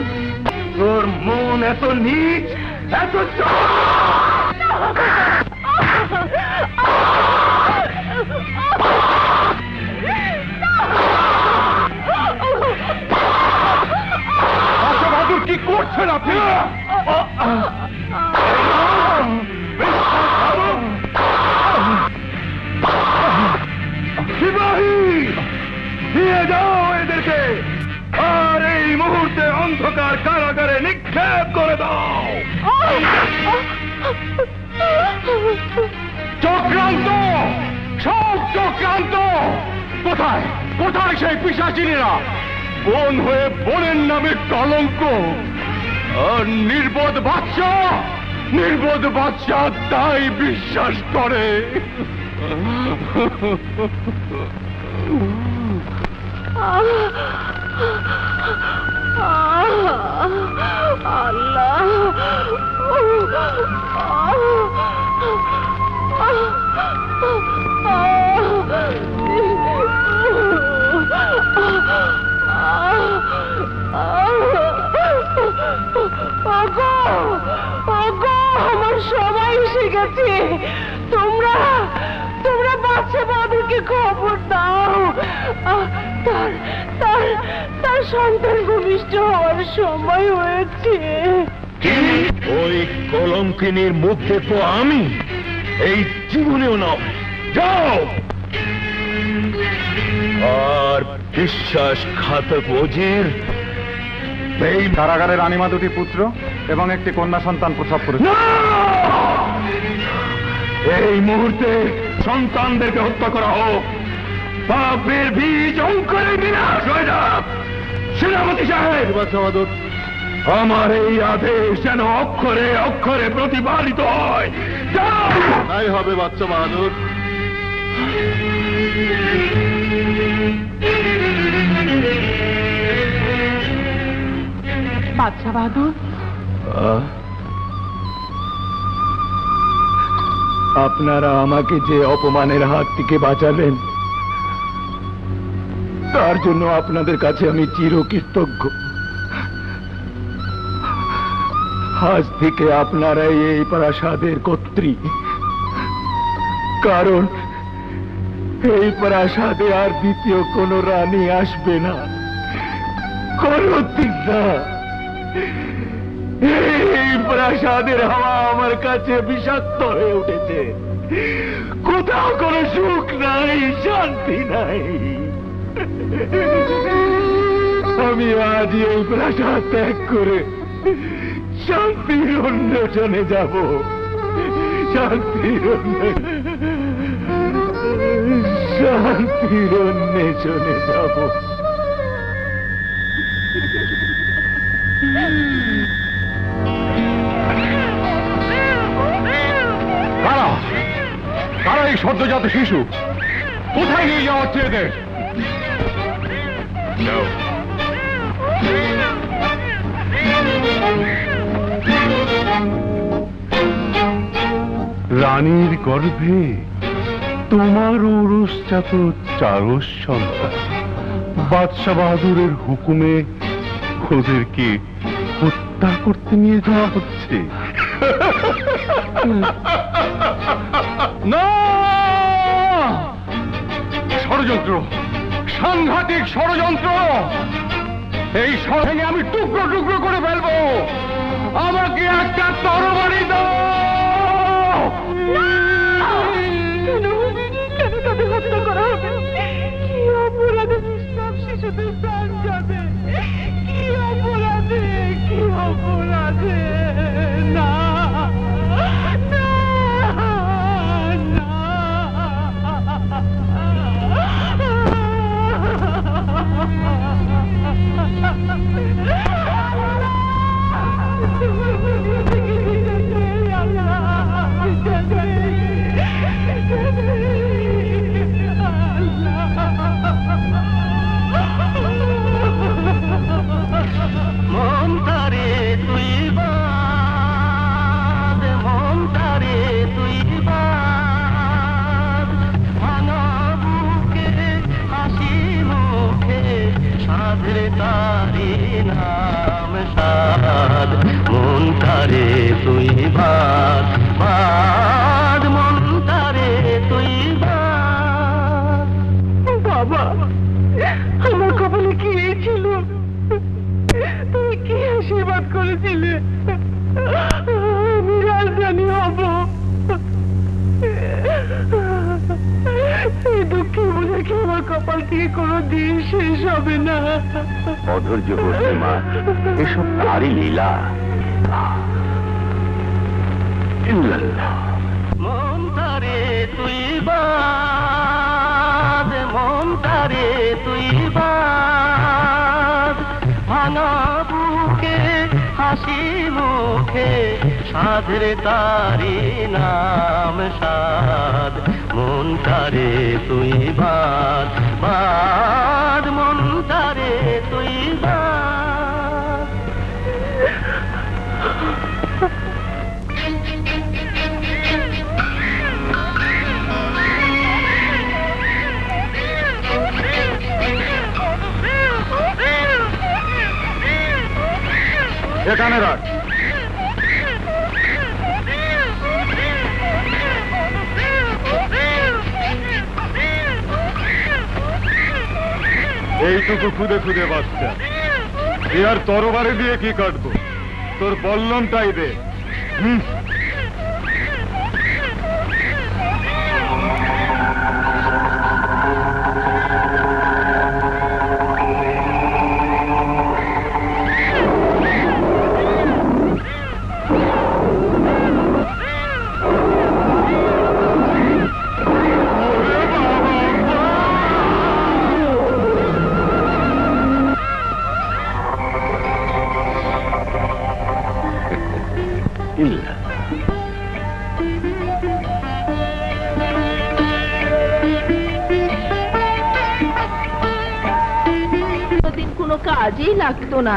তোর মন এত নীচ, এত বাদশা বাহাদুর, কি করছেন আপনি? সিপাহী, নিয়ে যাও এদেরকে, আর এই মুহূর্তে অন্ধকার কারাগারে নিক্ষেপ করে দাও। চক্রান্ত, সব চক্রান্ত! কোথায় কোথায় সেই পিশাচিনীরা? বোন হয়ে বোনের নামে কলঙ্ক। আর নির্বোধ বাচ্চা, নির্বোধ বাচ্চা তাই বিশ্বাস করে। আমার সবাই এসে গেছে। তোমরা তোমরা বাদশা বাহাদুরকে খবর দাও। তার তার তার সন্তান ভূমিষ্ঠ হওয়ার সময় হয়েছে। ওই কলঙ্কিনীর মুখ দেখবো আমি এই জীবনেও নয়। যাও! আর বিশ্বাসঘাতক ওজির কারাগারে রানীমা দুটি পুত্র এবং একটি কন্যা সন্তান প্রসব করেছে। এই মুহূর্তে সন্তানদেরকে হত্যা করা হোক। পাপের বীজ অঙ্কুরে বিনাশ হয়ে যাক। সেনাপতি সাহেব, আমার এই আদেশ যেন অক্ষরে অক্ষরে প্রতিপালিত হয়। তাই হবে বাদশা বাহাদুর। বাদশা বাহাদুর, আপনারা আমাকে যে অপমানের হাত থেকে বাঁচালেন তার জন্য আপনাদের কাছে আমি চিরকৃতজ্ঞ। আজ থেকে আপনারাই এই প্রাসাদের কর্ত্রী, কারণ এই প্রাসাদে আর দ্বিতীয় কোন রানী আসবে না, কোনদিন না। এই প্রাসাদের হাওয়া আমার কাছে বিষাক্ত হয়ে উঠেছে, কোথাও কোনো সুখ নাই, শান্তি নাই। আমি আজ এই প্রাসাদ ত্যাগ করে শান্তির অন্বেষণে যাব, শান্তির অন্বেষণে যাব। কারা কারা এই সদ্যজাত শিশু? কোথায় নিয়ে যাওয়া হচ্ছে এদের? রানীর গর্ভে তোমার ঔরসজাত চারস সন্তান বাদশাহ বাহাদুরের হুকুমে ওদেরকে হত্যা করতে নিয়ে যাওয়া হচ্ছে। না, ষড়যন্ত্র, সাংঘাতিক ষড়যন্ত্র। এই ভেঙে আমি টুকরো টুকরো করে ফেলবো। আমাকে একটা তরবারি দাও। কেন তাদের হত্যা করা হবে? কি অপরাধে নিষ্পাপ শিশুদের প্রাণ যাবে? কি অপরাধে, কি অপরাধে? না বাবা, আমার কপালে কি ছিল? তুমি কি আশীর্বাদ করেছিলে আমি রাজধানী হব? এই দুঃখে বুঝে কি আমার কপাল থেকে কোনো দিন শেষ হবে না। অধৈর্য করছে মা, এসব তারই লীলা। মন তারে তুই বাদ, মন তারে তুই বাদ, ভাঙা বুকে হাসি মুখে সাধের তারি নাম সাধ। মন তারে তুই বাদ, বাদ মন তারে তুই বাদ। এখানে রাখ। এইটুকু খুদে খুদে বাচ্চা, এ আর তরবারি দিয়ে কি কাটবো? তোর বল্লমটাই দে। কোনো কাজেই লাগতো না,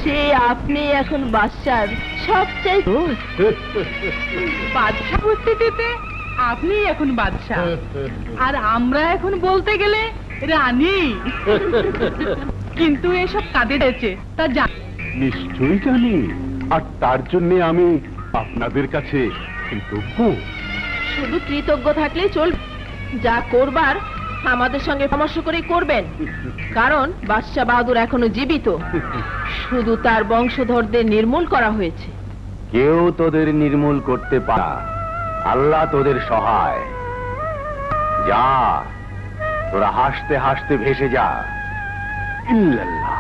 সে আপনি এখন বাদশার সবচেয়ে বাদশা পরিস্থিতিতে আপনি এখন বাদশা, আর আমরা এখন বলতে গেলে রানী। কিন্তু এসব কাদের হয়েছে তা নিশ্চয়ই জানি, আর তার জন্য আমি আপনাদের কাছে কৃতজ্ঞ। শুধু কৃতজ্ঞ থাকলেই চলবে, যা করবার আমাদের সঙ্গে পরামর্শ করে করবেন, কারণ বাদশাহ বাহাদুর এখনো জীবিত, শুধু তার বংশধরদের নির্মূল করা হয়েছে। কেউ তোদের নির্মূল করতে পারে, আল্লাহ তোদের সহায়। যা, তোরা হাসতে হাসতে ভেসে যা। ইল্লাল্লাহ।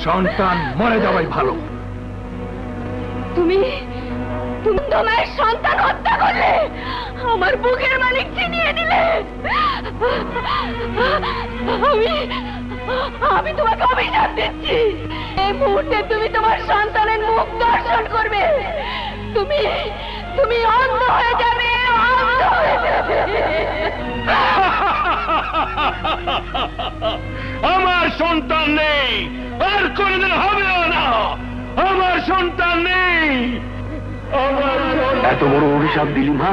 সন্তান মরে যাওয়াই ভালো। তুমি তুমি তোমার সন্তান হত্যা করলে, আমার বুকের মালিক ছিনিয়ে দিলে। আমি তোমাকে অভিশাপ দিচ্ছি, এই মুহূর্তে তুমি তোমার সন্তানের মুখ দর্শন করবে। তুমি অন্ধ হয়ে যাবে, অন্ধ হয়ে যাবে। আমার সন্তান নেই, আর কোনদিন হবেও না। আমার সন্তান নেই। এত বড় অভিশাপ দিলি মা?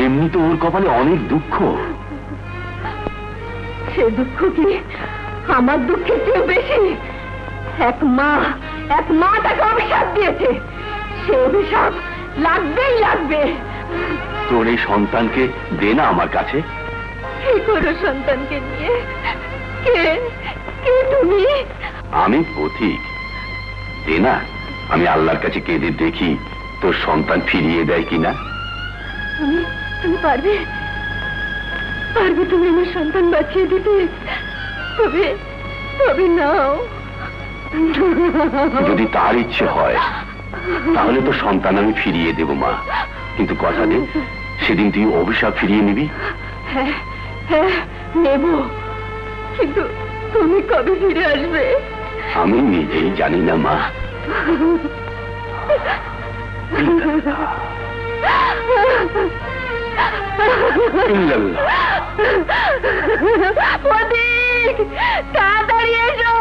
এমনি তো ওর কপালে অনেক দুঃখ। সে দুঃখ কি আমার দুঃখের চেয়ে বেশি? এক মা তাকে অভিশাপ দিয়েছে, সে অভিশাপ লাগবেই লাগবে। তোর এই সন্তানকে দে না আমার কাছে। কি করো সন্তানকে নিয়ে? কে তুমি? আমি পথিক। দে না, আমি আল্লাহর কাছে কেঁদে দেখি তোর সন্তান ফিরিয়ে দেয় কিনা। তুমি পারবে তুমি আমার সন্তান বাঁচিয়ে দিতে? তবে নাও। যদি তার ইচ্ছে হয় তাহলে তো সন্তান আমি ফিরিয়ে দেব মা, কিন্তু কথা দে সেদিন তুই অভিশাপ ফিরিয়ে নিবি। হ্যাঁ নেব, কিন্তু তুমি কবে ফিরে আসবে? আমি নিজেই জানি না মা। তাড়াতাড়ি এসো,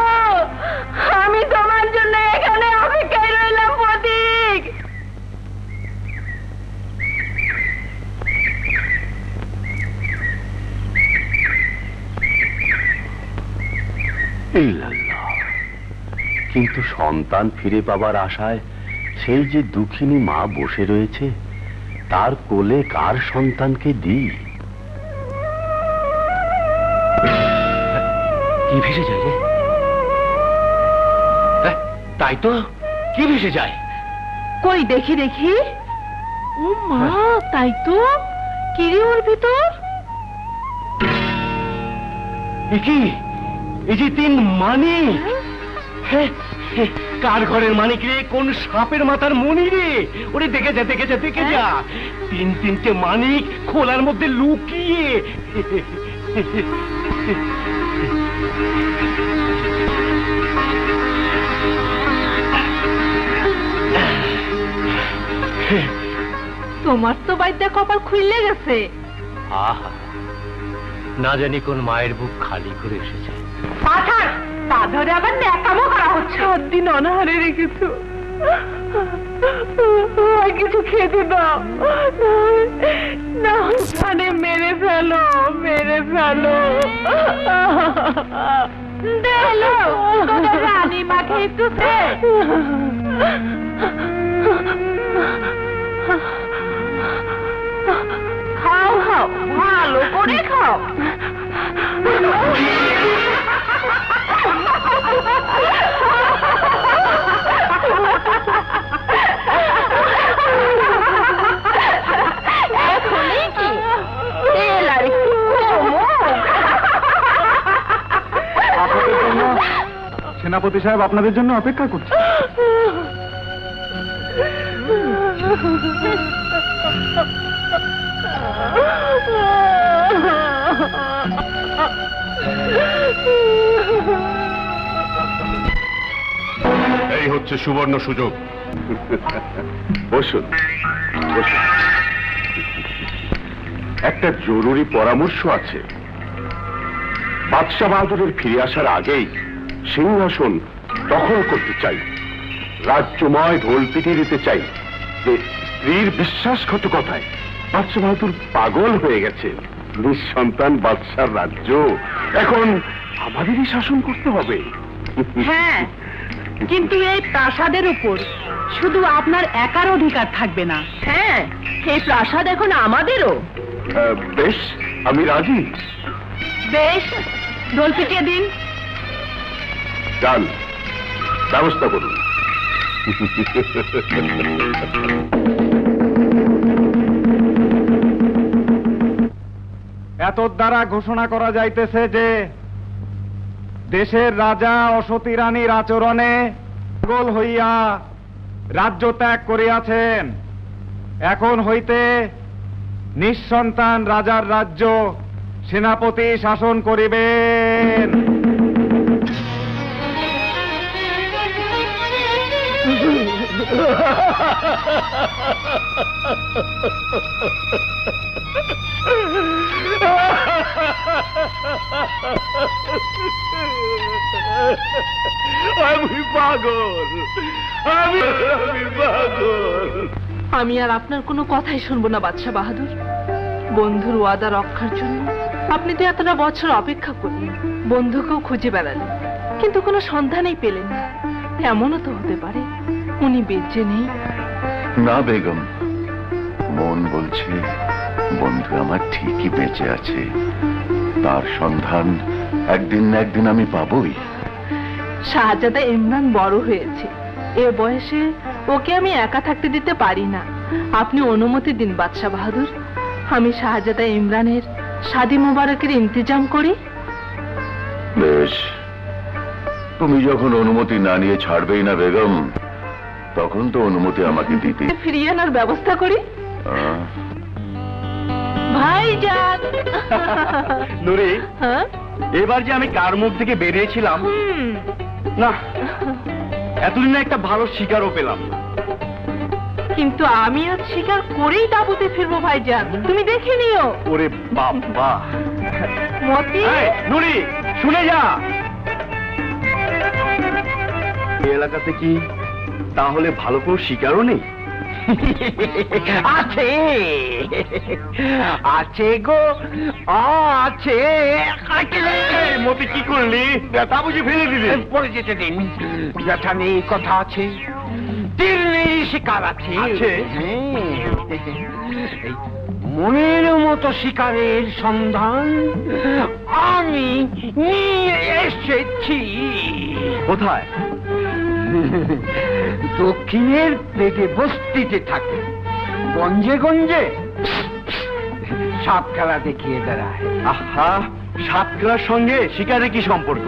আমি তোমার জন্য এখানে অপেক্ষায় রইলাম। প্রতীক, কিন্তু সন্তান ফিরে পাবার আশায় সেই যে দুঃখিনী মা বসে রয়েছে, তার কোলে কার সন্তানকে দিই? কি ভেসে যায় রে? তাই তো, কি ভেসে যায়? কই দেখি দেখি। ও মা, তাই তো, কিরে ওর ভিতর? কি এই যে 3 মানিক? কার ঘরের মানিক রে? কোন সাপের মাথার মণি রে? ওরে দেখে যা 3-3টে মানিক খোলার মধ্যে লুকিয়ে। তোমার তো বাইদ্যা কপাল খুললে গেছে। আহা, না জানি কোন মায়ের বুক খালি করে এসেছে। পাঠার তা ধরে আবার ন্যাকামো করা হচ্ছে। 7 দিন অনাহারে রেখেছো, কিছু খেতে দাও না, মানে মেরে ফেলো। রানী মা খেয়েছে। খাও ভালো করে খাও। এখনই কি তেল আর একটু সেনাপতি সাহেব আপনাদের জন্য অপেক্ষা করছে। এই হচ্ছে সুবর্ণ সুযোগ। বসুন। একটা জরুরি পরামর্শ আছে। বাদশাহ বাহাদুরের ফিরে আসার আগেই সিংহাসন দখল করতে চাই, রাজ্যময় ঢোল পিটিয়ে দিতে চাই যে স্ত্রীর বিশ্বাসঘাতকতায় বাদশাহ বাহাদুর পাগল হয়ে গেছে। নিঃসন্তান বাদশার রাজ্য এখন আমাদেরই শাসন করতে হবে। হ্যাঁ, কিন্তু এই প্রাসাদের উপর শুধু আপনার একার অধিকার থাকবে না। হ্যাঁ, এই প্রাসাদ এখন আমাদেরও। বেশ, আমি রাজি। বেশ, ঢোল পিটিয়ে দিন। যান, ব্যবস্থা করুন। এত দ্বারা ঘোষণা করা যাইতেছে যে দেশের রাজা অসতী রানীর আচরণে পাগল হইয়া রাজ্য ত্যাগ করিয়াছেন। এখন হইতে নিঃসন্তান রাজার রাজ্য সেনাপতি শাসন করিবেন। আমি পাগল, আমি পাগল। আমি আর আপনার কোনো কথাই শুনবো না বাদশাহ বাহাদুর। বন্ধুর ওয়াদা রক্ষার জন্য আপনি তো এতটা বছর অপেক্ষা করলেন, বন্ধুকেও খুঁজে বেড়ালেন, কিন্তু কোনো সন্ধানই পেলেন না। এমনও তো হতে পারে উনি বেঁচে নেই। না বেগম, মন বলছে বন্ধু আমার ঠিকই বেঁচে আছে। তার সন্ধান একদিন না একদিন আমি পাবই। শাহজাদা ইমরান বড় হয়েছে, এ বয়সে ওকে আমি একা থাকতে দিতে পারি না। আপনি অনুমতি দিন বাদশাহ বাহাদুর, আমি শাহজাদা ইমরানের শাদী মোবারকের ইন্তজাম করি। বেশ, তুমি যখন অনুমতি না নিয়ে ছাড়বেই না বেগম, তখন তো অনুমতি আমাকে দিতে। ফিরিয়ে আনার ব্যবস্থা করি। ভাইজান। নুরি, হ্যাঁ, এবার যে আমি কার মুখ থেকে বেরিয়েছিলাম, না এতদিনে একটা ভালো শিকারও পেলাম না। কিন্তু আমি আজ শিকার করেই তাঁবুতে ফিরবো ভাইজান, তুমি দেখে নিও। ওরে বাবা। মতি, নুরি শুনে যা, এই এলাকাতে কি তাহলে ভালো কোনো শিকারও নেই? আছে আছে গো, আছে। মতি কি করলি? তা বুঝি ফেলে দিলি? পরে যেতে দিন, ব্যথা নেই কথা আছে, তীর নেই শিকার আছে। মনের মতো শিকারের সন্ধান আমি নিয়ে এসেছি। কোথায়? দক্ষিণের দিকে বস্তিতে থাকে, গঞ্জে গঞ্জে সাপ খেলা দেখিয়ে বেড়ায়। আহা, সাপ খেলার সঙ্গে শিকারের কি সম্পর্ক?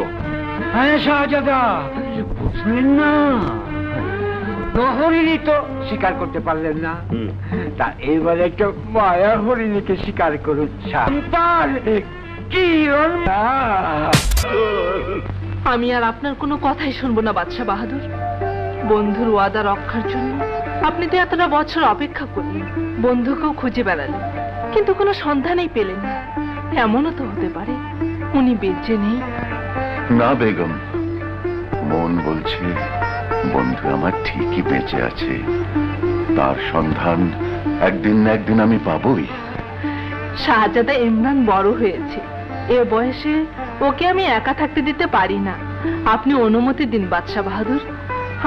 হ্যাঁ শাহজাদা, বুঝলেন না? হরিণী তো শিকার করতে পারলেন না, তা এবার একটা মায়া হরিণীকে শিকার করুন। আমি আর আপনার কোনো কথাই শুনবো না বাদশাহ বাহাদুর। বন্ধুর ওয়াদা রক্ষার জন্য আপনি তো এতটা বছর অপেক্ষা করলেন, বন্ধুকেও খুঁজে বেড়ালেন, কিন্তু কোনো সন্ধানই পেলেন না। এমনও তো হতে পারে উনি বেঁচে নেই। না বেগম, মন বলছে বন্ধু আমার ঠিকই বেঁচে আছে। তার সন্ধান একদিন না একদিন আমি পাবই। শাহজাদা ইমরান বড় হয়েছে, এ বয়সে ওকে আমি একা থাকতে দিতে পারি না। আপনি অনুমতি দিন বাদশাহ বাহাদুর,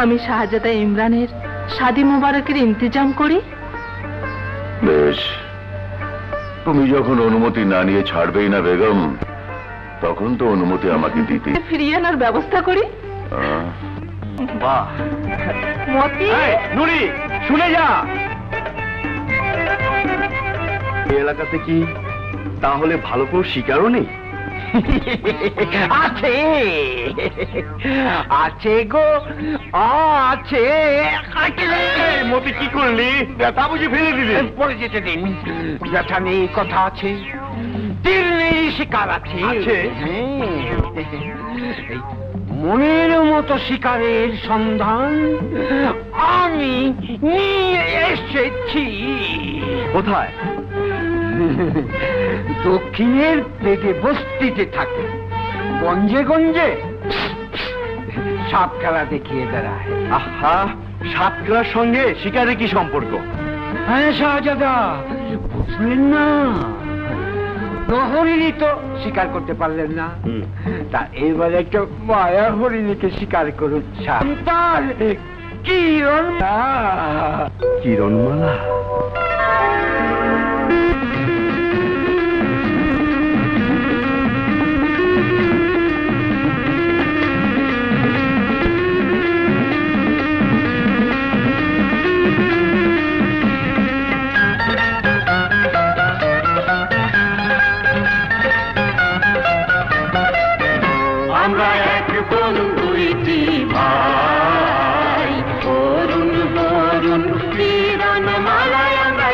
আমি শাহজাদা ইমরানের শাদী মোবারকের ইন্তজাম করি। বেশ, তুমি যখন অনুমতি না নিয়ে ছাড়বেই না বেগম, তখন তো অনুমতি আমাকে দিতে। ফিরিয়ে আনার ব্যবস্থা করি। বাহ। মতি, নুরি শুনে যা, এই এলাকাতে কি তাহলে ভালো কোনো শিকারও নেই? আছে আছে গো, আছে। মতি কি করলি? তা বুঝি ফেলে দিলি? পরে যেতে দিন, ব্যথা নেই কথা আছে, তীর নেই শিকার আছে। মনের মতো শিকারের সন্ধান আমি নিয়ে এসেছি। কোথায়? দক্ষিণের দিকে বস্তিতে থাকে, গঞ্জে গঞ্জে সাপ খেলা দেখিয়ে বেড়ায়। আহা, সাপ খেলার সঙ্গে শিকারের কি সম্পর্ক? হ্যাঁ শাহজাদা, বুঝলেন না? হরিণী তো শিকার করতে পারলেন না, তা এবার একটা মায়া হরিণীকে শিকার করুন। তার কিরণমালা। আমরা এক বন্ধুইটি ভাই, অরুণ বরুণ কিরণ মালায় আমরা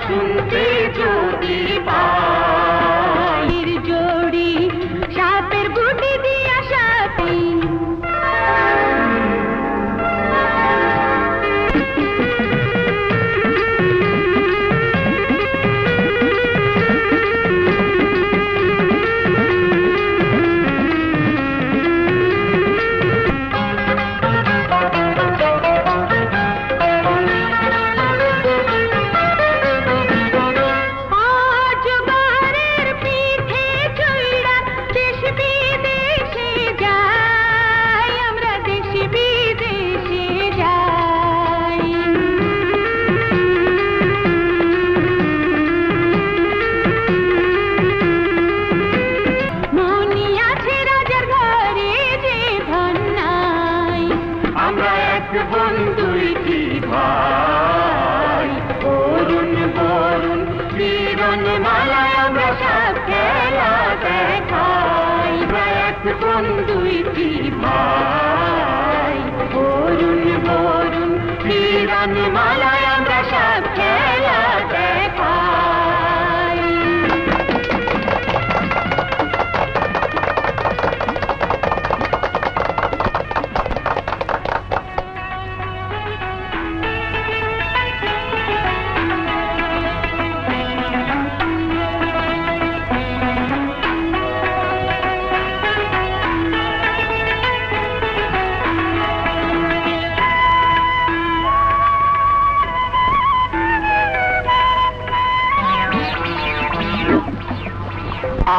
শুনতে যদি পাই জোড়ি সাপের গুটি দিয়া সাথী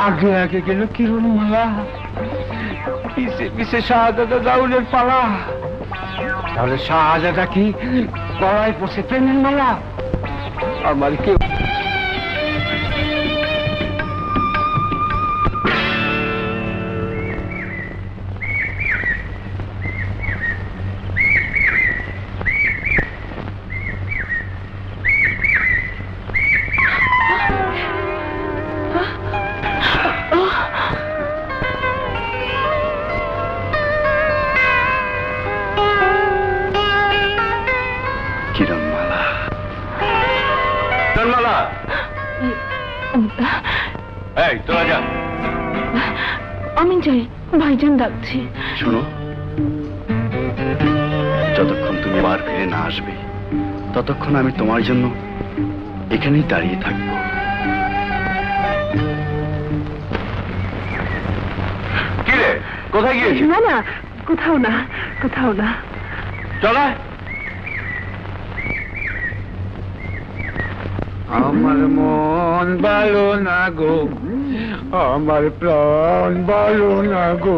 আগে আগে গেল কিরণমালা, পিছে পিছে শাহজাদা দাউলের পালা। তাহলে শাহজাদা কি গলায় পড়ছে প্রেমের মালা? আমার কেউ আমি যাই, ভাইজান ডাকছি। শোনো, যতক্ষণ তুমি বার ফিরে না আসবে ততক্ষণ আমি তোমার জন্য এখানেই দাঁড়িয়ে থাকবো। কি রে, কোথায় গিয়েছিস? না না, কোথাও না, কোথাও না। চল। আমার মন ভালো না গো, আমার প্রাণ ভালো না গো,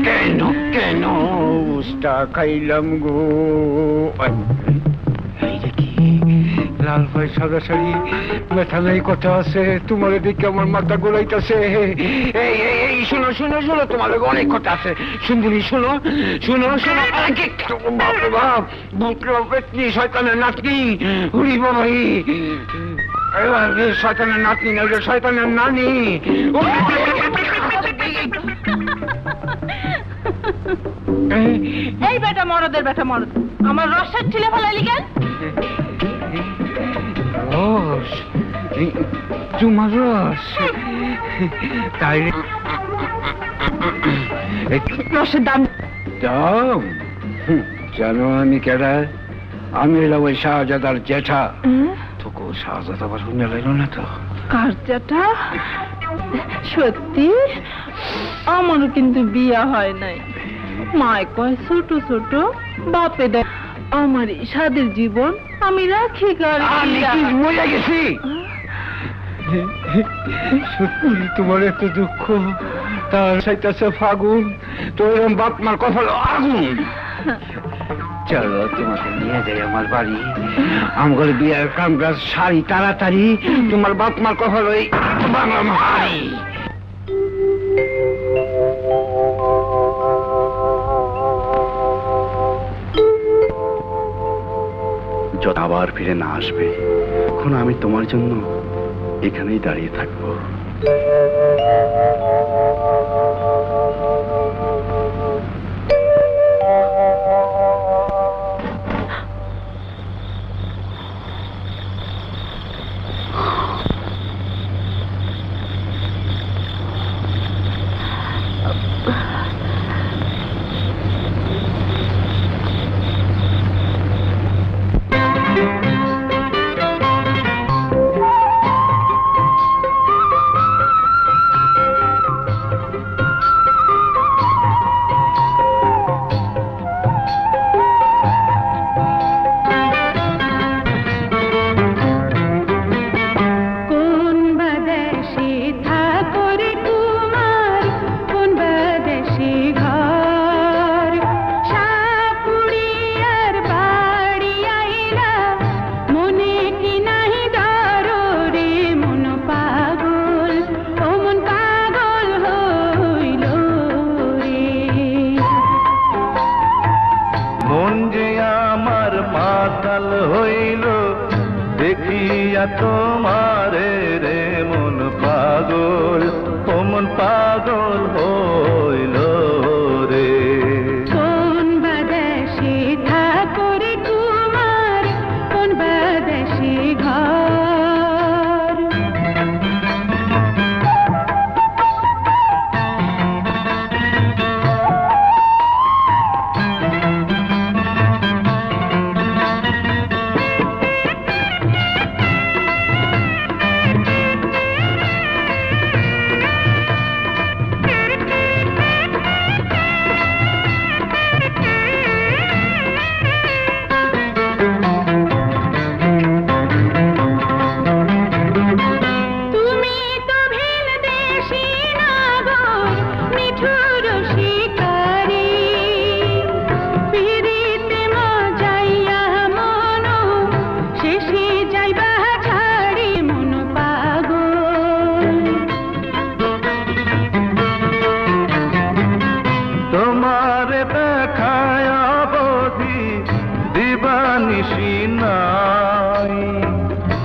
কেন কেন উস্তা খাইলাম গো। এই দেখি লাল ভাই সাদা শাড়ি, ব্যথা নাই কথা আছে, তোমার দিকে আমার মাথা গোলাইতেছে। এই এই শোনো শোনো শোনো, তোমার অনেক কথা আছে, শুনবুনি শোনো শোনো শোনো। বাপরে বাপ, বাপরে শয়তানের নাতনি, হুড়ি বাবাই, শয়তানের নাতনি না, শয়তানের নানি। এই বেটা মরদের বেটা মরদ, আমার রসের ছিলে ফেলাইলি কেন? রস, তোমার রস? তাই রসের দাম দাম জানো আমি কেডা? আমি এলাম ওই শাহজাদার জেঠা। তোকে শাহজাদা আবার শুনে লাইল না তো? কার জেঠা? সত্যি? আমারও কিন্তু বিয়া হয় নাই। মায় কয় ছোট ছোট, বাপে দেয় আমার এই সাদের জীবন আমি রাখি গাড়ি। মজা গেছি। সত্যি তোমার এত দুঃখ, তার সাইতেছে ফাগুন, তোর বাপ মার কথা আগুন। চলো তোমাকে নিয়ে যাই আমার বাড়ি, আমার বিয়ের কাম কাজ সারি তাড়াতাড়ি, তোমার বাপ মার কথা লই হারি। যত আবার ফিরে না আসবে এখন আমি তোমার জন্য এখানেই দাঁড়িয়ে থাকবো। দেখিয়া তোমারে রে মন পাগল, ও মন পাগল হইল রে। কোন বাদেশে ঠাকুরে তোমার, কোন বাদেশে ঘর।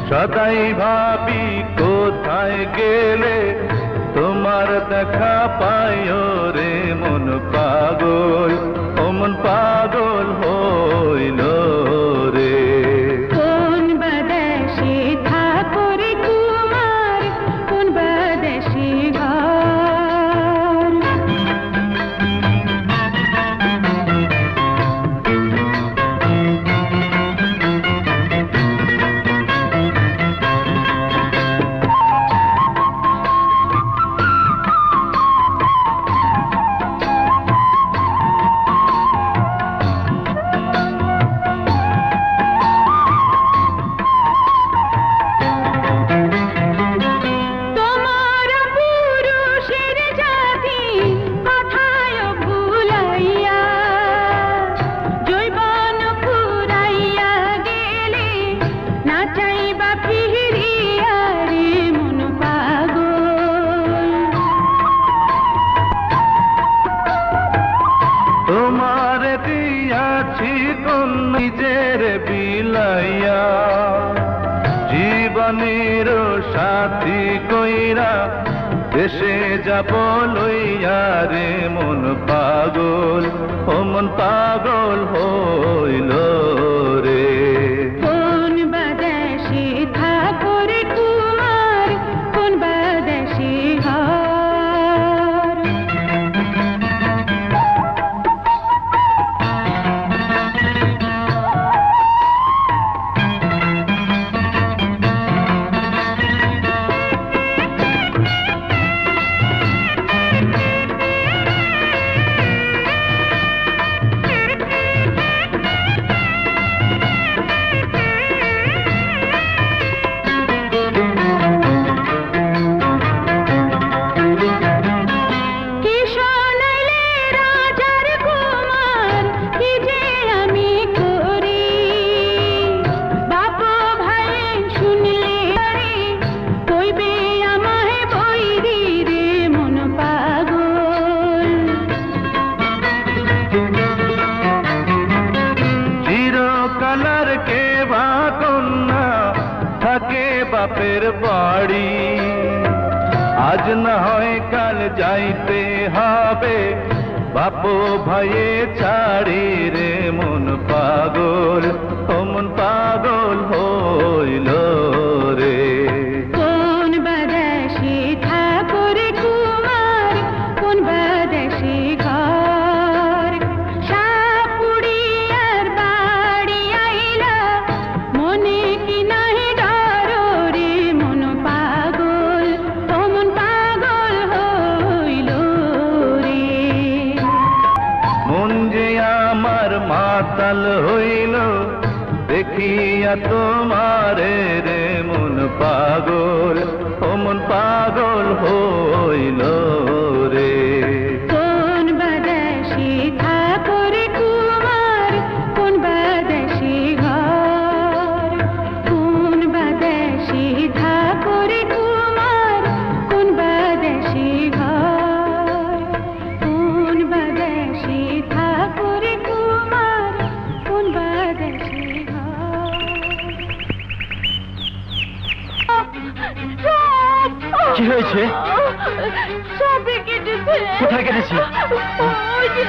সদাই ভাবি কোথায় গেলে তোমার দেখা পাইও রে মন পাগল, ও মন পাগল হইল রে। কোন বাদেশে ঠাকুরে তোমার, কোন বাদেশে ঘর। নিজের বিলাইয়া জীবনের সাথী কইরা দেশে যাব লইয়া রে মন পাগল, ও মন পাগল হইল রে। কোন বাদেশে ঠাকুরে তোমার, কোন বাদেশে ঘর। বাপের বাড়ি আজ না হয় কাল যাইতে হবে, বাপ ভাইয়ে ছাড়ি রে মন পাগল, ও মন পাগল হইল রে। কোন বাদেশে ঠাকুরে তোমার, কোন বাদেশে ঘর। সাপুড়িয়ার বাড়ি আইলা মনে কি নাই ডর রে মন পাগল, ও মন পাগল হইল রে। মন যে আমার মাতাল হইল দেখিয়া তোমারে রে মন পাগল, ও মন পাগল হইল রে। কোন বাদেশে ঠাকুরে তোমার, কোন বাদেশে ঘর। কোন বাদেশে ঠাকুরে তোমার, কোন বাদেশে ঘর। কোন বাদেশে ঠাকুরে তোমার, 我。সাপে কেটেছে। কোথায় কেটেছে? ওই যে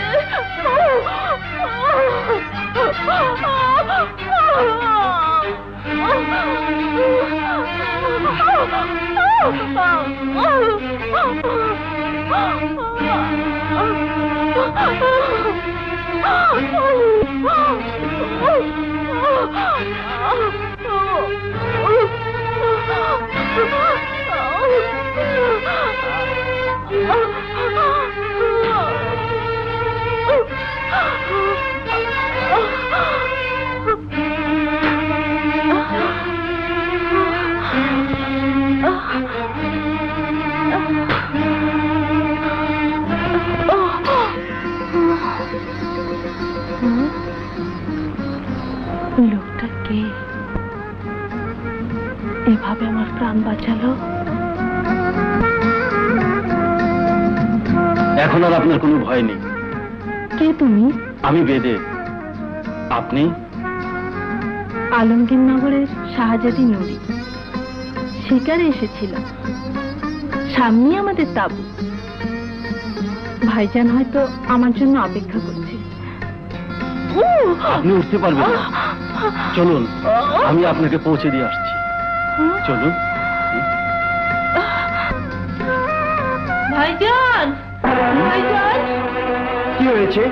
লোকটা কে? এভাবে আমার প্রাণ বাঁচালো। এখন আর আপনার কোনো ভয় নেই। কে তুমি? আমি বেদে। আপনি? আলমগীরনগরের শাহজাদি নুরি। শিকারে এসেছিলাম, সামনে আমাদের তাবু। ভাইজান হয়তো আমার জন্য অপেক্ষা করছে। আপনি উঠতে পারবেন না। চলুন, আমি আপনাকে পৌঁছে দিয়ে আসছি। চলুন। ভাইজান, ভাইজান, কি হয়েছে?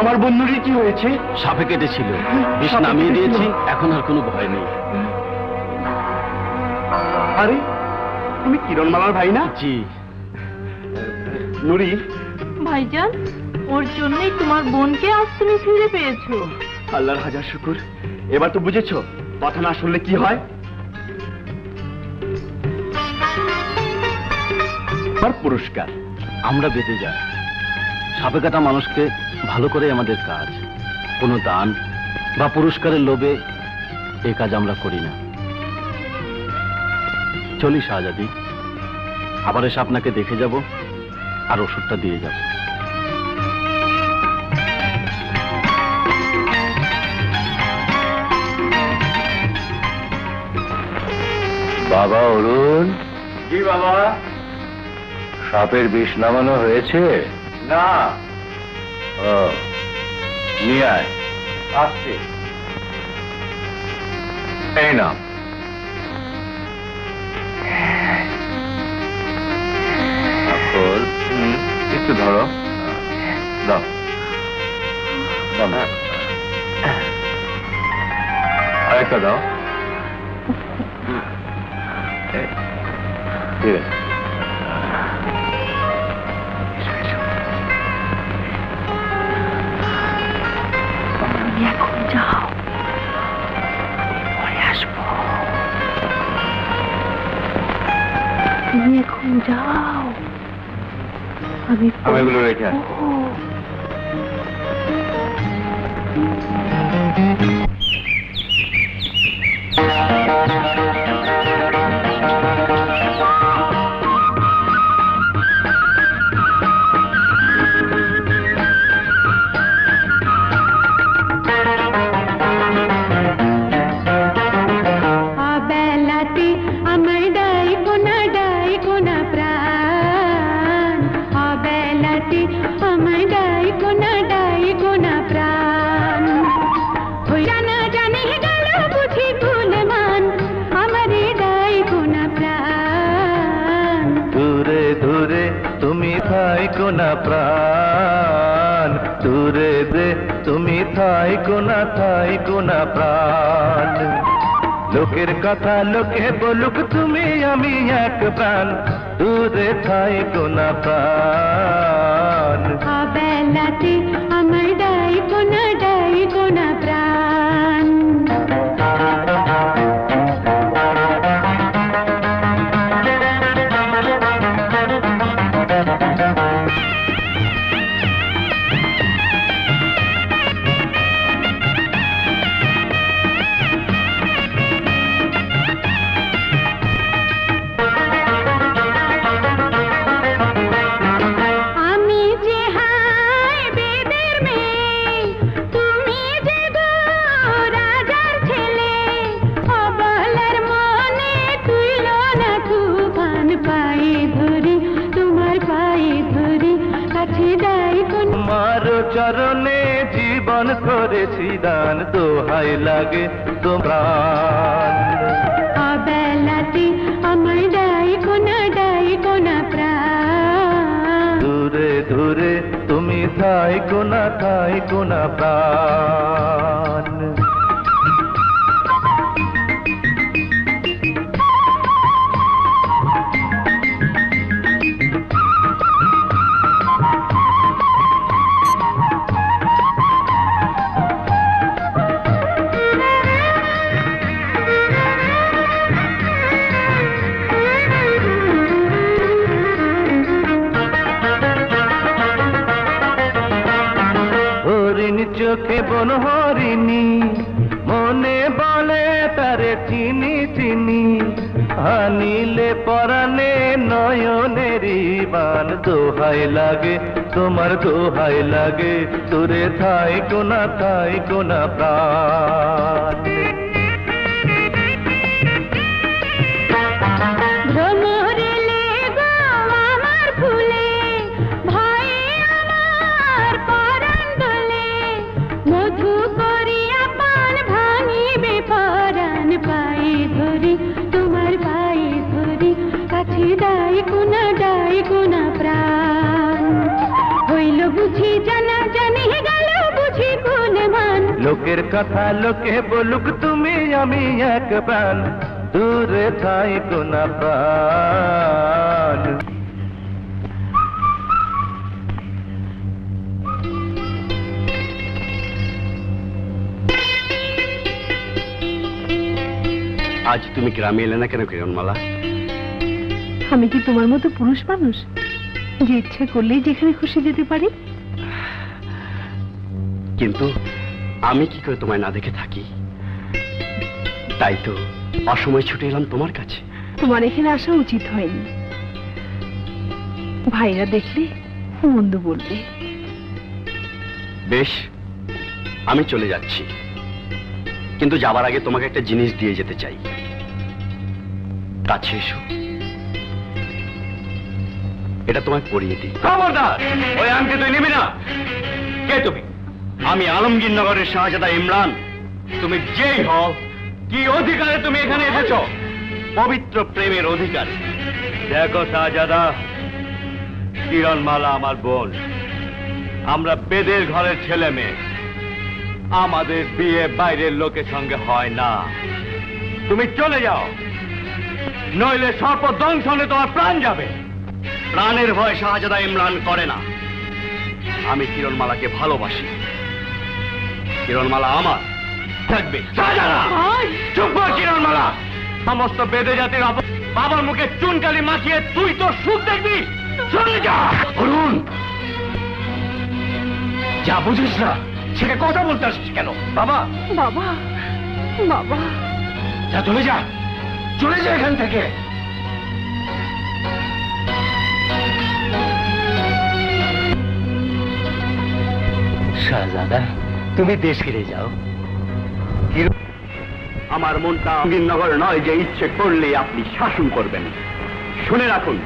আমার বন্ধুরই কি হয়েছে? সাপে কেটেছিল, বিষ নামিয়ে দিয়েছি, এখন আর কোনো ভয় নেই। আরে তুমি কিরণমালার ভাই না? জি। নুরি, ভাইজান, ওর জন্যই তোমার বোনকে আজ তুমি ফিরে পেয়েছো। আল্লাহর হাজার শুকুর। এবার তো বুঝেছো কথা না শুনলে কি হয়। আর পুরস্কার আমরা বেঁচে যাই। সাপে কাটা মানুষকে ভালো করে আমাদের কাজ। কোনো দান বা পুরস্কারের লোভে এই কাজ আমরা করি না। চলি শাহজাদি, আবার এসে আপনাকে দেখে যাব আর ওষুধটা দিয়ে যাব। বাবা অরুণ। জি বাবা। সাপের বিষ নামানো হয়েছে? না। ও, নিয়ে আয়। আসছে। এই নাম। একটু ধরো, দাও দাও। আরেকটা দাও। ঠিক আছে। এখন যাও, পরে আসবো। তুমি এখন যাও, আমি এগুলো রেখে আসবো। প্রাণ দূরে দে তুমি থাইকো না প্রাণ। লোকের কথা লোকে বলুক তুমি আমি এক প্রাণ, দূরে থাইকো না প্রাণ। বেলাতে আমার ডাইকো না প্রাণ। আমি যে হায় বেদে চরণে জীবন করেছি দান, দোহাই লাগে তোমার। আবেলাতে আমায় ডাইকো না প্রাণ, দূরে দূরে তুমি থাইকো না প্রাণ। চোখে বন হরিণী, মনে বলে তারে চিনি চিনি, আনিলে পরাণে নয়নেরি বান, দোহাই লাগে তোমার দোহাই লাগে, তোরে থাইকো না প্রাণ। লোকের কথা লোকে বলুক, তুমি আমি এক প্রাণ, দূরে থাইকো না প্রাণ। আজ তুমি গ্রামে এলে না কেন কিরণমালা? আমি কি তোমার মতো পুরুষ মানুষ যে ইচ্ছে করলেই যেখানে খুশি যেতে পারি? কিন্তু আমি কি করে তোমায় না দেখে থাকি? তাই তো অসময় ছুটে এলাম তোমার কাছে। তোমার এখানে আসা উচিত হয়নি, ভাইরা দেখলে মন্দ বলবে। বেশ, আমি চলে যাচ্ছি, কিন্তু যাবার আগে তোমাকে একটা জিনিস দিয়ে যেতে চাই। কাছে এসো, এটা তোমায় পরিয়ে দিই। খবরদার, ওই আংটি তুই নিবি না। কে তুমি? আমি আলমগীরনগরের শাহজাদা ইমরান। তুমি যেই হও, কি অধিকারে তুমি এখানে এসেছো? পবিত্র প্রেমের অধিকারে। দেখো শাহজাদা, কিরণমালা আমার বোন, আমরা বেদের ঘরের ছেলে মেয়ে, আমাদের বিয়ে বাইরের লোকের সঙ্গে হয় না। তুমি চলে যাও, নইলে সর্প দংশনে তোমার প্রাণ যাবে। প্রাণের ভয় শাহজাদা ইমরান করে না। আমি কিরণমালাকে ভালোবাসি, কিরণমালা আমার থাকবে। চুপ কর কিরণমালা, সমস্ত বেদে জাতির বাবার মুখে চুনকালি মাখিয়ে তুই তো সুখ দেখবি। চলে যা। অরুণ, যা বুঝিস না সেটা কথা বলতে আসছিস কেন? বাবা বাবা বাবা, যা, চলে যা, চলে যা এখান থেকে। শাহজাদা, তুমি দেশ ফিরে যাও। আমার মনটা আলমগীরনগর নয় যে ইচ্ছে করলে আপনি শাসন করবেন। শুনে রাখুন,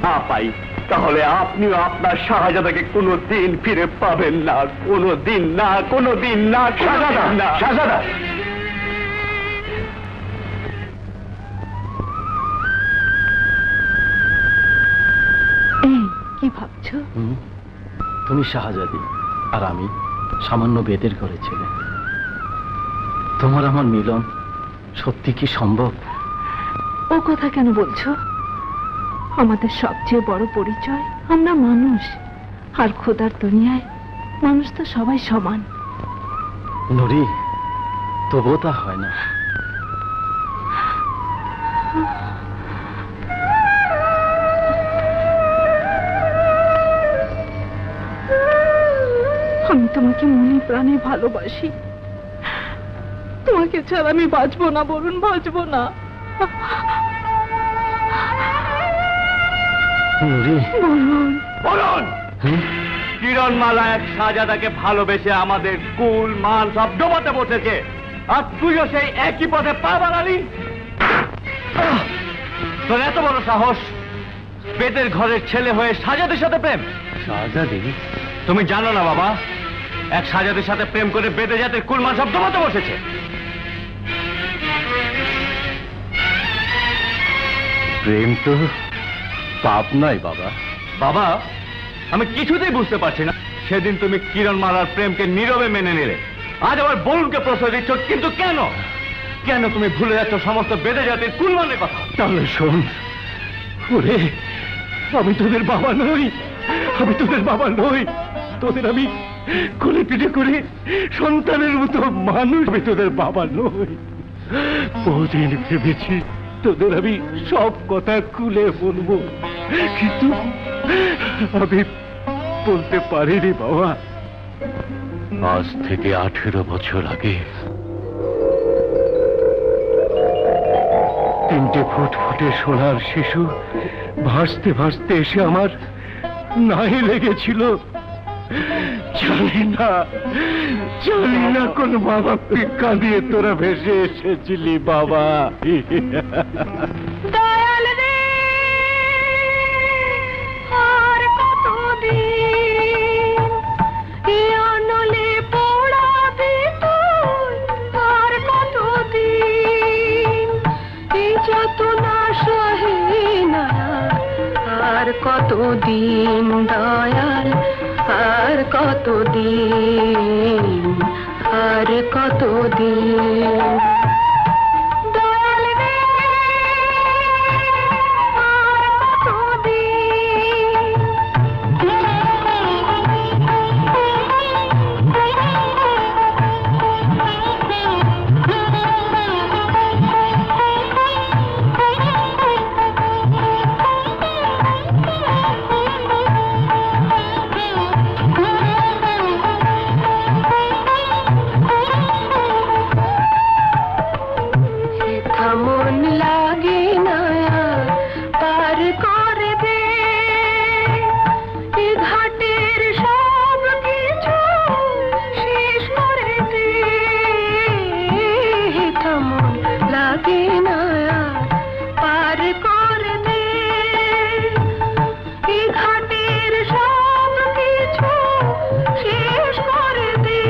না পাই তাহলে আপনিও আপনার শাহজাদাকে কোনোদিন ফিরে পাবেন না, কোনোদিন না, কোনোদিন না। শাহজাদা, শাহজাদা। কি ভাবছো? তুমি শাহজাদি আর আমি সামান্য বেদের ঘরে ছেলে। তোমার আমার মিলন সত্যি কি সম্ভব? ও কথা কেন বলছো? আমাদের সবচেয়ে বড় পরিচয় আমরা মানুষ, আর খোদার দুনিয়ায় মানুষ তো সবাই সমান। নুরি, তবুও তা হয় না। আমি তোমাকে মনে প্রাণে ভালোবাসি, তোমাকে ছাড়া আমি বাঁচবো না, বলুন বাঁচবো না। কিরণমালা এক শাহজাদাকে ভালোবেসে আমাদের কুল মান সব ডোবাতে বসেছে, আর তুইও সেই একই পথে পা বাড়ালি। তোর এত বড় সাহস, বেদের ঘরের ছেলে হয়ে শাহজাদের সাথে প্রেম? শাহজাদি, তুমি জানো না বাবা, এক সাজাদের সাথে প্রেম করে বেঁধে জাতের কুলমান শব্দ মতো বসেছে। প্রেম তো পাপ নয় বাবা। বাবা, আমি কিছুতেই বুঝতে পারছি না, সেদিন তুমি কিরণ মালার প্রেমকে নীরবে মেনে নিলে, আজ আবার বরুণকে প্রশ্রয় দিচ্ছ, কিন্তু কেন? কেন তুমি ভুলে যাচ্ছ সমস্ত বেঁধে জাতির কুলমানের কথা? তাহলে শোন, ওরে আমি তোদের বাবা নই, আমি তোদের বাবা নই, তোদের আমি কোলে পিঠে করে সন্তানের মতো মানুষ, আমি তোদের বাবা নই। বহুদিন ভেবেছি তোদের আমি সব কথা খুলে বলবো, কিন্তু আমি বলতে পারিনি বাবা। আজ থেকে 18 বছর আগে 3টে ফুটফুটে সোনার শিশু ভাসতে ভাসতে এসে আমার নাহি লেগেছিল। জানি না কোন বাবা পিকা দিয়ে তোরা ভেসে এসেছিলি বাবা। দয়াল রে আর কতদিন এই অনলে পোড়াবি তুই, আর কতদিন এই যাতনা সহে না, আর কতদিন দয়াল, আর কতদিন, আর কতদিন দয়াল রে আর কতদিন। মন লাগে না পার করে দে এ ঘাটের সব কিছু শেষ করে দে, মন লাগে না পার করে দে এ ঘাটের সব কিছু শেষ করে দে।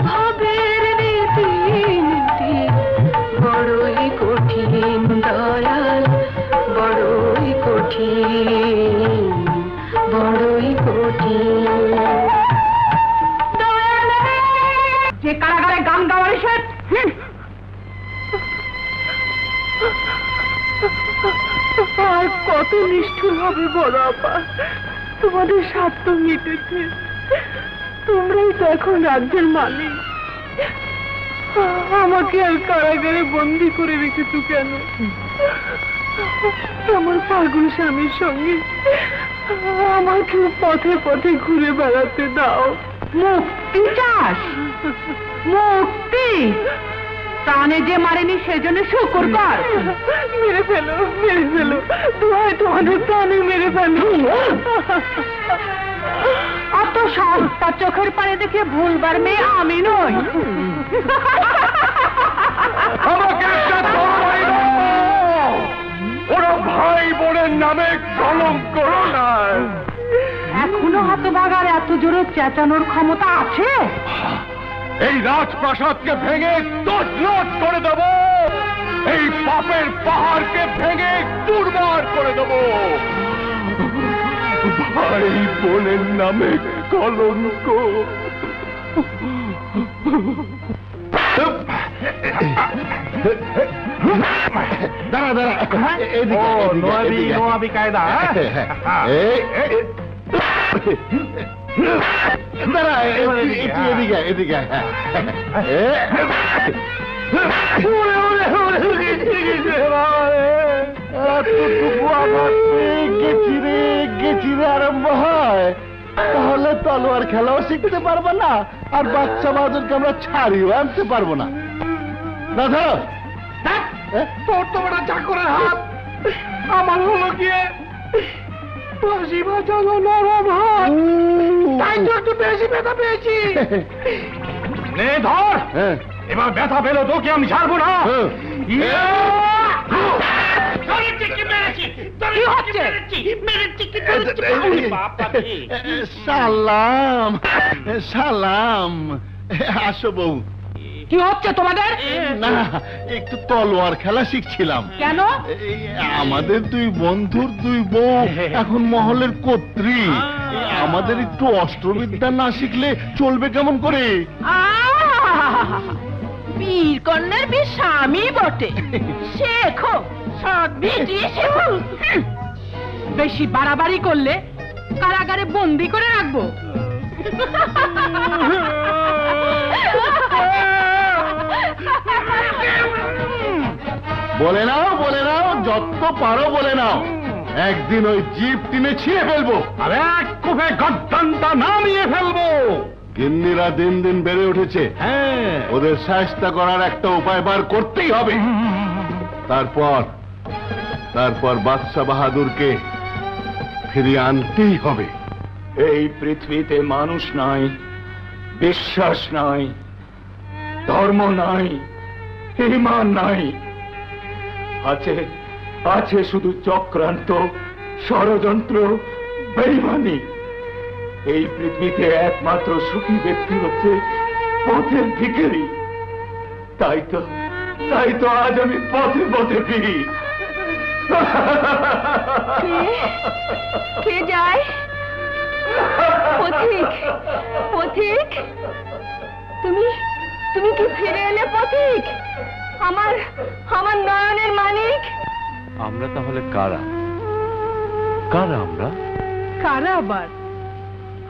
ভবের রীতি বড়ই কঠিন দয়াল, বড়ই কঠিন, বড়ই কঠিন দয়াল রে। যে কারাগারে গান গাওয়ার এসে আর কত নিষ্ঠুর হবে বড় আপা, তোমাদের স্বার্থ মিটেছে, তোমরাই তো এখন রাজ্যের মালিক, আমাকে আর কারাগারে বন্দি করে রেখেছো কেন? আমার পাগল স্বামীর সঙ্গে আমাকে পথে পথে ঘুরে বেড়াতে দাও। মুক্তি চাস? মুক্তি প্রাণে যে মারেনি সেজন্য শুকর কর। মেরে ফেলো, মেরে ফেলো, দোহাই তোমাদের প্রাণে মেরে ফেলো। অত সস্তা চোখের পানে দেখে ভুলবার মেয়ে আমি নই। আমাকে একটা ধর্মই দাও, ওরা ভাই বোনের নামে কলঙ্ক নাই। এখনো হতভাগার এত জোরে চেঁচানোর ক্ষমতা আছে? এই রাজপ্রাসাদকে ভেঙে তছনছ করে দেব, এই পাপের পাহাড়কে ভেঙে চুরমার করে দেব। ভাই বোনের নামে কলঙ্ক। দাঁড়া দাঁড়া, নোয়াবি কায়দা। দাঁড়া, এদিকে এদিকে। গেছি রে আরম্ভ হয়, তাহলে তলোয়ার খেলাও শিখতে পারবো না, আর বাচ্চা বাজারকে আমরা ছাড়িও আনতে পারবো না। না ধরো তোর তো বড় চাকরের হাত, আমার হলো গিয়ে বাঁশি বাজানো নরম হাত, তাই তো একটু বেশি ব্যথা পেয়েছি। নে ধর, এবার ব্যথা পেলো তোকে আমি ছাড়বো না। সালাম সালাম। আসো বউ। কি হচ্ছে তোমাদের? না, একটু তলোয়ার খেলা শিখছিলাম। কেন? আমাদের দুই বন্ধুর দুই বউ এখন মহলের কর্ত্রী। আমাদের একটু অস্ত্রবিদ্যা না শিখলে চলবে কেমন করে? বীর কন্যার বীর স্বামী বটে, শেখো সব বেটি শেখো। বেশি বাড়াবাড়ি করলে কারাগারে বন্দি করে রাখবো। বলে নাও যত পারো বলে নাও। একদিন ওই জিপ টিনে ছিঁড়ে ফেলবো, আর এক কোপে গর্দানটা নামিয়ে ফেলবো। গিন্নিরা দিন দিন বেড়ে উঠেছে। হ্যাঁ, ওদের সাহায্য করার একটা উপায় বার করতেই হবে। তারপর বাদশা বাহাদুরকে ফিরিয়ে আনতেই হবে। এই পৃথিবীতে মানুষ নাই, বিশ্বাস নাই, ধর্ম নাই, ঈমান নাই, আছে আছে শুধু চক্রান্ত, ষড়যন্ত্র, বেঈমানি। এই পৃথিবীতে একমাত্র সুখী ব্যক্তি হচ্ছে পথের ভিখারি। তাই তো আজ আমি পথে পথে ফিরি। কে যায়? পথিক, পথিক, তুমি কি ফিরে এলে পথিক? আমার নয়নের মানিক। আমরা তাহলে কারা? আমরা? কারা আবার?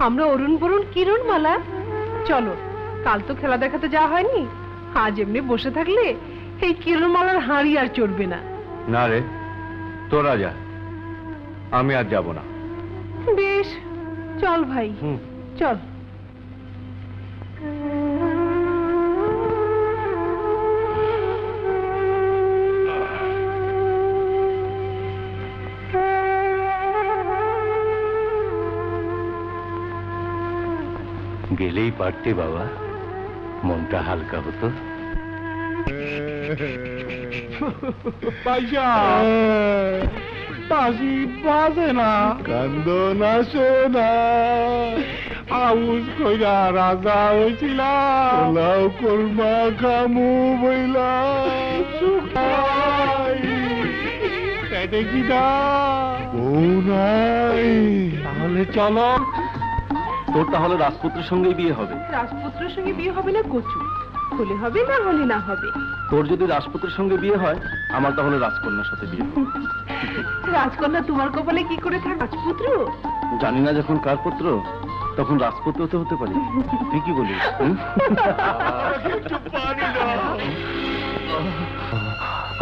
আমরা অরুণ বরুণ কিরণ মালা। চলো, কাল তো খেলা দেখাতে যাওয়া হয়নি, আজ এমনি বসে থাকলে এই কিরণ মালার হাঁড়ি আর চড়বে না। না রে, তোরা যা, আমি আর যাব না। বেশ, চল ভাই, চল। গেলেই পারতে বাবা, মনটা হালকা হতো। পয়সা বাঁশি বাজে না, কান্দন আসে না। আউস কইরা রাজা হয়েছিলাম, লাউ কোরমা খামু বইলা শুকাই দেখি না বউ নাই। তাহলে চলো। তোর তাহলে রাজপুত্রের সঙ্গেই বিয়ে হবে? রাজপুত্রের সঙ্গে বিয়ে হবে না কচু, হলে হবে না হলে না হবে। তোর যদি রাজপুত্রের সঙ্গে বিয়ে হয়, আমার তাহলে রাজকন্যার সাথে বিয়ে হবে। রাজকন্যা তোমার কপালে কি করে থাকে? রাজপুত্র জানি না, যখন কার পুত্র তখন রাজপুত্র হতে পারি। তুই কি বলিস?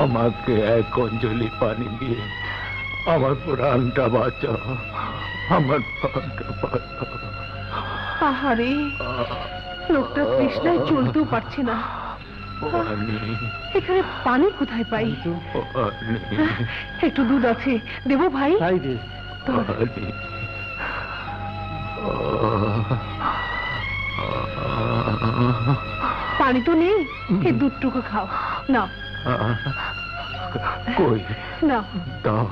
আমাকে এক অঞ্জলি পানি দিয়ে আমার প্রাণটা বাঁচাও, আমার প্রাণটা বাঁচাও। আহারে, লোকটা তৃষ্ণায় চলতেও পারছে না। এখানে পানি কোথায় পাই? একটু দুধ আছে, দেবো ভাই? পানি তো নেই, এই দুধটুকু খাও। নাও। কই নাও। দাও।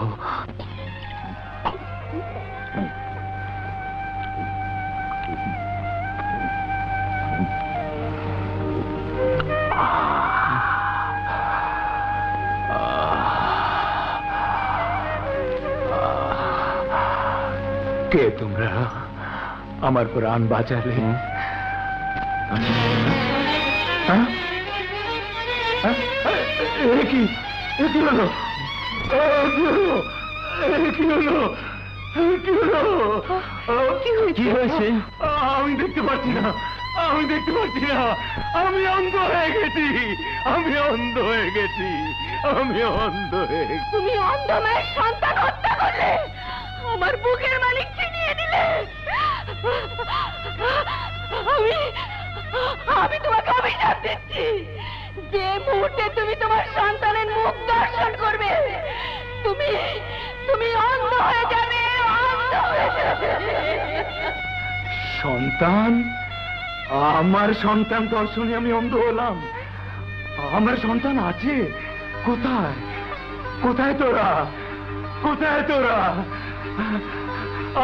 কে তোমরা? আমার প্রাণ বাঁচালে। কি হলো? কি হয়েছে? আমি দেখতে পাচ্ছি না, আমি অন্ধ হয়ে গেছি। তুমি অন্ধ মায়ের সন্তান হত্যা করলে, আমার বুকের মালিক ছিনিয়ে দিলে। আমি তোমাকে অভিশাপ দিচ্ছি, যে মুহূর্তে তুমি তোমার সন্তানের মুখ দর্শন করবে, তুমি অন্ধ হয়ে যাবে, অন্ধ হয়ে যাবে। সন্তান? আমার সন্তান দর্শনে আমি অন্ধ হলাম? আমার সন্তান আছে কোথায়? কোথায় তোরা? কোথায় তোরা?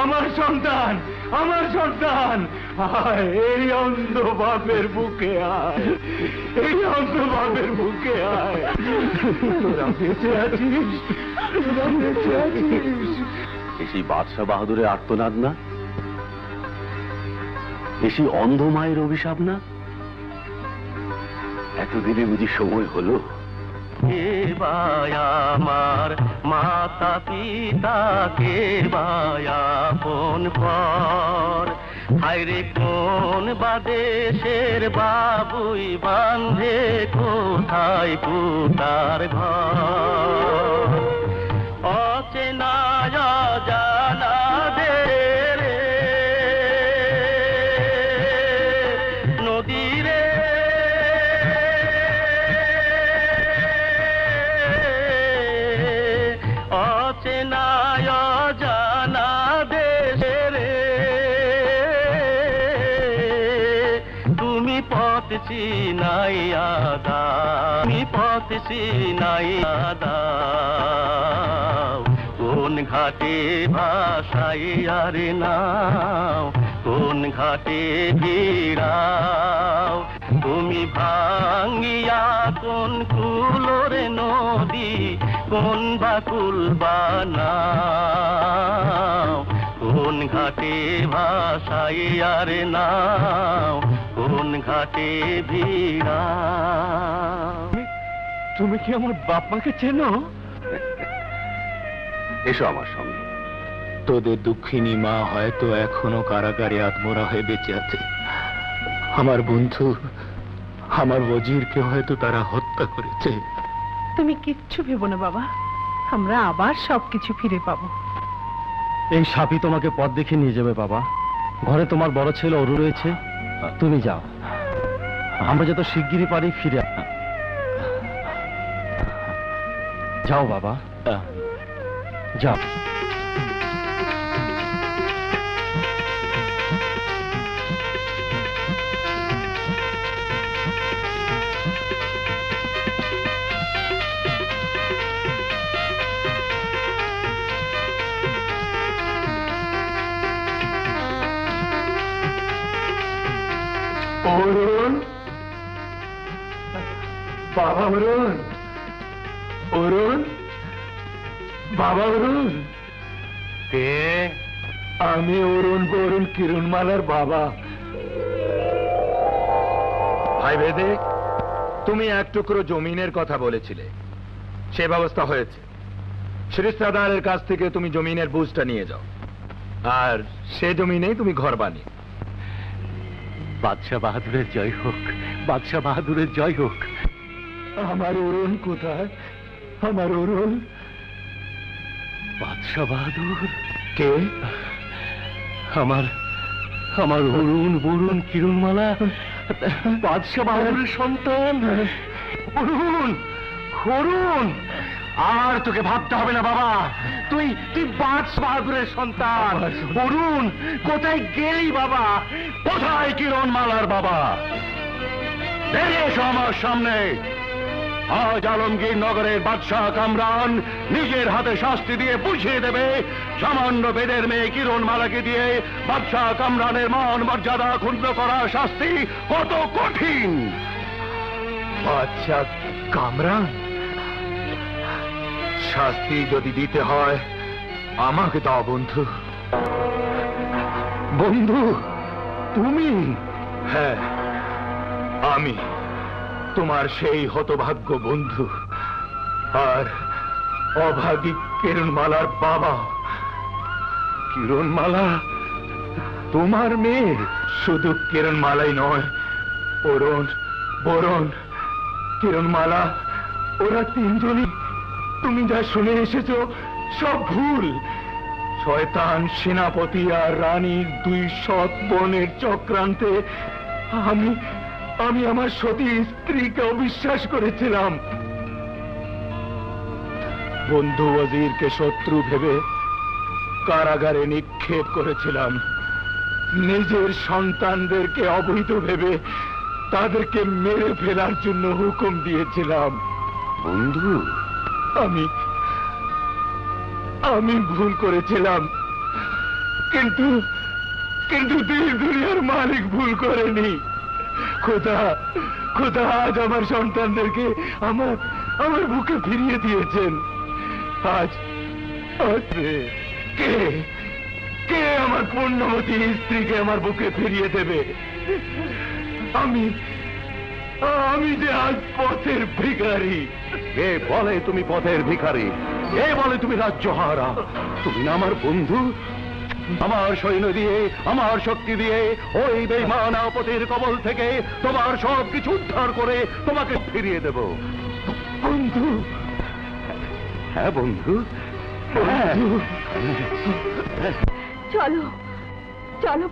আমার সন্তান, আমার সন্তান, আয় এই অন্ধ বাপের বুকে আয়, এই অন্ধ বাপের বুকে আয়। তোরা বেঁচে আছিস, তোরা বেঁচে আছিস। এসি বাদশাহ বাহাদুরের আর্তনাদ না? এসি অন্ধ মায়ের অভিশাপ না? এতদিনে বুঝি সময় হলো? কে বায়া আমার মাতা পিতা, কে বায়া কোন পর, হায়রে কোন বাদেশের বাবুই বান্ধে কোথায় কুটার ঘর, অচেনা জানা দের নদীরে অচেনায় জানা দেশের তুমি পথ চিনাইয়া দাও, তুমি পথ চিনাইয়া দাও, কোন ঘাটে ভাসাইয়া রে নাও, কোন ঘাটে ভিড়াও, তুমি ভাঙ্গিয়া কোন কুলোর নদী, কোন বাকুল বানাও, কোন ঘাটে ভাসাইয়া রে নাও, কোন ঘাটে ভিড়াও। তুমি কি আমার বাপ মাকে চেনো? এসো আমার সঙ্গে। তোদের দুঃখিনী মা হয়তো এখনো কারাগারে আত্মরা হয়ে বেঁচে আছে। আমার বন্ধু, আমার ওজিরকে হয়তো তারা হত্যা করেছে। তুমি কিচ্ছু ভেবো না বাবা, আমরা আবার সবকিছু ফিরে পাবো। এই সাপই তোমাকে পথ দেখে নিয়ে যাবে বাবা। ঘরে তোমার বড় ছেলে অরু রয়েছে, তুমি যাও, আমরা যত শিগগিরই পারি ফিরে যাও বাবা, যাও। অরুণ, বাবা অরুণ, অরুণ, বাবা অরুণ। কে? আমি অরুণ, অরুণ কিরণমালার বাবা। ভাই বেদে, তুমি এক টুকরো জমিনের কথা বলেছিলে, সে ব্যবস্থা হয়েছে। শিরিস্তাদারের কাছ থেকে তুমি জমিনের বুঝটা নিয়ে যাও, আর সে জমিনেই তুমি ঘর বানিয়ে। বাদশাহ বাহাদুরের জয় হোক, বাদশাহ বাহাদুরের জয় হোক। আমার অরুণ কোথায়? আমার অরুণ। বাদশাহ বাহাদুর কে? আমার আমার অরুণ বরুণ কিরণমালা, বাদশাহ বাহাদুরের সন্তান। অরুণ, অরুণ, আর তোকে ভাবতে হবে না বাবা, তুই তুই বাদশাহ বাহাদুরের সন্তান। অরুণ, কোথায় গেলি বাবা? কোথায় কিরণমালার বাবা? বেরিয়ে এসো আমার সামনে। আজ আলমগীর নগরের বাদশাহ কামরান নিজের হাতে শাস্তি দিয়ে বুঝিয়ে দেবে সামান্য বেদের মেয়ে কিরণমালাকে দিয়ে বাদশাহ কামরানের মান মর্যাদা ক্ষুণ্ণ করা শাস্তি কত কঠিন। বাদশাহ কামরান? শাস্তি যদি দিতে হয় আমাকে দাও বন্ধু। বন্ধু তুমি? হ্যাঁ, আমি তোমার সেই হতভাগ্য বন্ধু আর অভাগী কিরণমালার বাবা। কিরণমালা তোমার মেয়ে? শুধু কিরণমালাই নয়, অরুণ, বরুণ, কিরণমালা, ওরা তিনজনই তুমি যা শুনে এসেছো সব ভুল। শয়তান সেনাপতি আর রানীর দুই সৎ বোনের চক্রান্তে আমি আমার সতী স্ত্রীকে অবিশ্বাস করেছিলাম। বন্ধু ওজিরকে শত্রু ভেবে কারাগারে নিক্ষেপ করেছিলাম। নিজের সন্তানদেরকে অবৈধ ভেবে তাদেরকে মেরে ফেলার জন্য হুকুম দিয়েছিলাম। বন্ধু, আমি ভুল করেছিলাম, কিন্তু কিন্তু দুনিয়ার মালিক ভুল করেনি। খোদা খোদা আজ আমার সন্তানদেরকে আমার আমার বুকে ফিরিয়ে দিয়েছেন। আজ কে কে আমার পূর্ণবতী স্ত্রীকে আমার বুকে ফিরিয়ে দেবে? আমি আমি যে আজ পথের ভিখারি। কে বলে তুমি পথের ভিখারি? কে বলে তুমি রাজ্যহারা? তুমি না আমার বন্ধু। আমার সৈন্য দিয়ে, আমার শক্তি দিয়ে ওই বেঈমান আপদের কবল থেকে তোমার সব কিছু উদ্ধার করে তোমাকে ফিরিয়ে দেব। বন্ধু? হ্যাঁ বন্ধু। চলো চলো।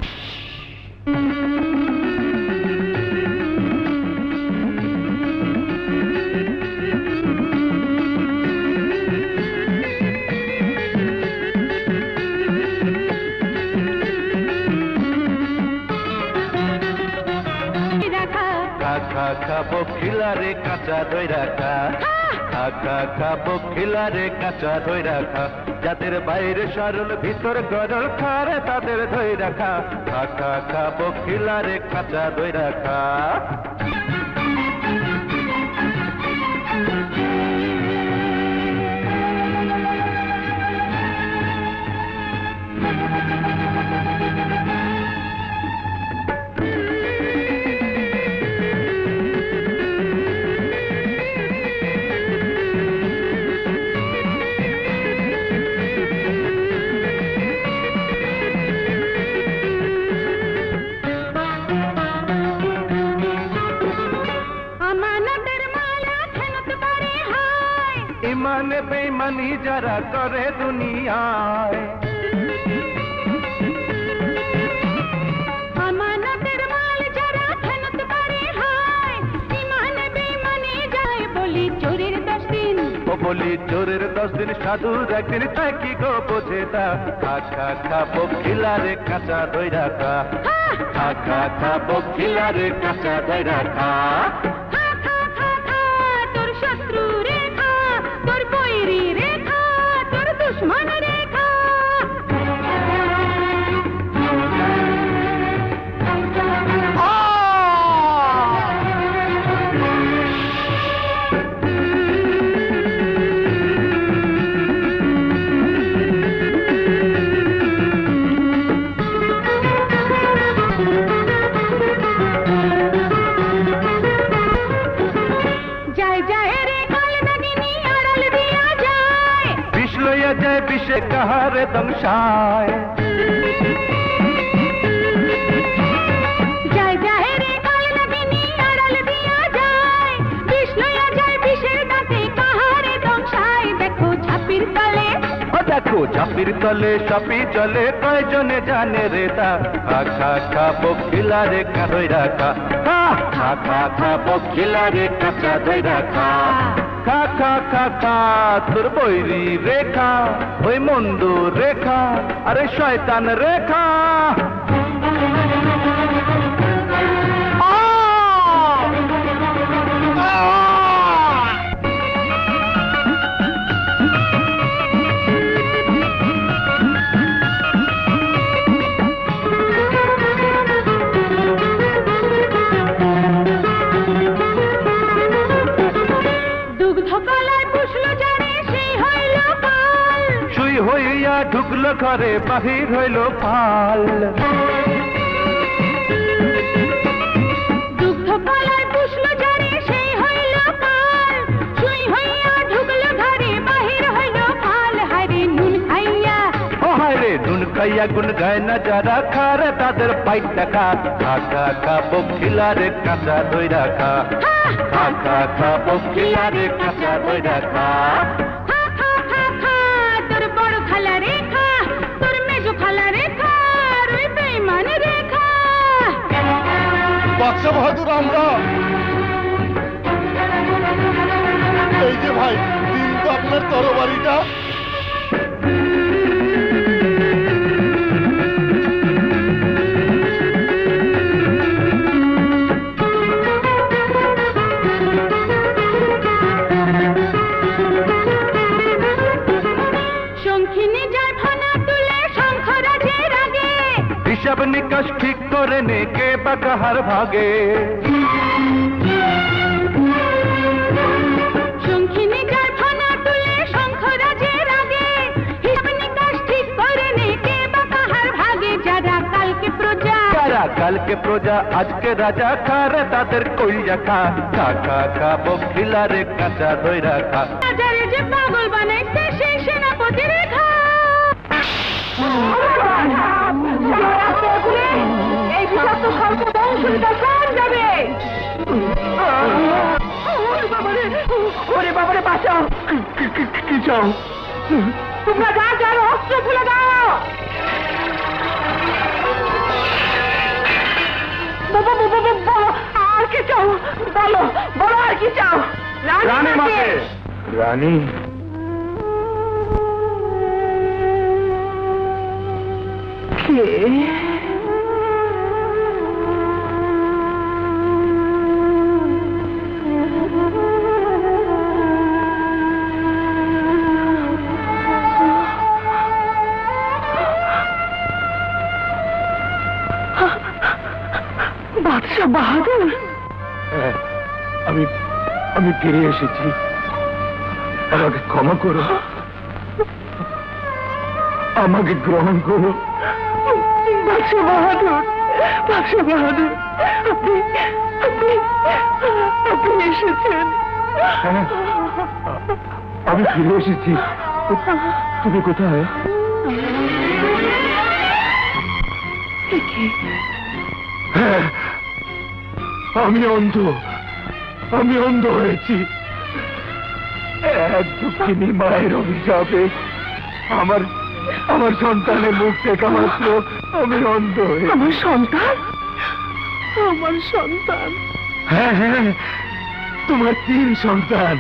খাবো খিলারে কাঁচা দই রাখা, খাবো খিলারে কাঁচা দই রাখা, যাদের বাইরে সরল ভিতর গরল খারে তাদের দই রাখা, খাবো খিলারে কাঁচা দই রাখা। ইমানে বেঈমানি যারা করে দুনিয়ায়, আমানতের মাল যারা খেনত পারে হায়, ইমানে বেঈমানি যায় বলি চোরের 10 দিন। ও বলি চোরের 10 দিন, সাধুর একদিন, তাই কি গো বোঝে তা? খাবো খিলারে কাঁচা দই রাখা, খাবো খিলারে কাঁচা দই রাখা। তোর শত্রু রেখা, তোর বৈরী রেখা, তোর দুশ্মন রেখা। বিষে কাহারে দংশায়, যায় যায় রে কাল নাগিনী আড়াল দিয়া যায়, বিষ লইয়া যায় বিষের দাঁতে কাহারে দংশায়। দেখো ঝাপির তলে, ও দেখো ঝাপির তলে সাপি চলে, কয়জনে জানে রে তা? খাবো খিলারে কাঁচা দই রাখা, খাবো খিলারে কাঁচা দই রাখা। খা তোর বৈরী রেখা, ওই মন্দ রেখা, আরে শয়তান রেখা। হইয়া ঢুকলো ঘরে, বাহির হইল পাল। দুগ্ধ পালায় পুষলো যারে, সেই হইল পাল। সুই হইয়া ঢুকলো ঘরে, বাহির হইল পাল। হায়রে নুন খাইয়া, ও হায়রে নুন খাইয়া গুন গায় না যারা, খারে তাদের পাইট দেখা। খাবো খিলারে কাঁচা দই রাখা, খাবো খিলারে কাঁচা দই রাখা। বাদশা বাহাদুর, আমরা এই যে ভাই, দিন তো আপনার তরবারিটা। হিসাব নিকাশ ঠিক করে নে কে বা কাহার ভাগে। শঙ্খিনী কারখানা তুলে শঙ্খরাজের আগে হিসাব নিকাশ ঠিক করে নে কে বা কাহার ভাগে। যারা কালকে প্রজা আজকে রাজা খারে তাদের কইয়া খা খা খা খা বকিলা রে কাঁচা দইরা খা। রাজারে যে পাগল বানাইছে সেই সেনাপতি রেখা। এই বিষাক্ত খড়গ বংশটা কার যাবে? ওরে বাবারে বাঁচাও। কি চাও? তোমরা রাজার অস্ত্র খুলে দাও। আর কি চাও বলো, বলো আর কি চাও? রানী মাকে। রানী কে? বাদশাহ বাহাদুর। আমি ফিরে এসেছি, আমাকে ক্ষমা করো, আমাকে গ্রহণ করো। বাদশাহ বাহাদুর, বাদশাহ বাহাদুর, আপনি এসেছেন। হ্যাঁ, আমি ফিরে এসেছি। তুমি কোথায়? হ্যাঁ, আমি অন্ধ হয়েছি। এক দুঃখিনী মায়ের অভিশাপে আমার সন্তানের মুখ দেখা মাত্র আমি অন্ধ হয়েছি। আমার সন্তান? আমার সন্তান? হ্যাঁ হ্যাঁ, তোমার 3 সন্তান,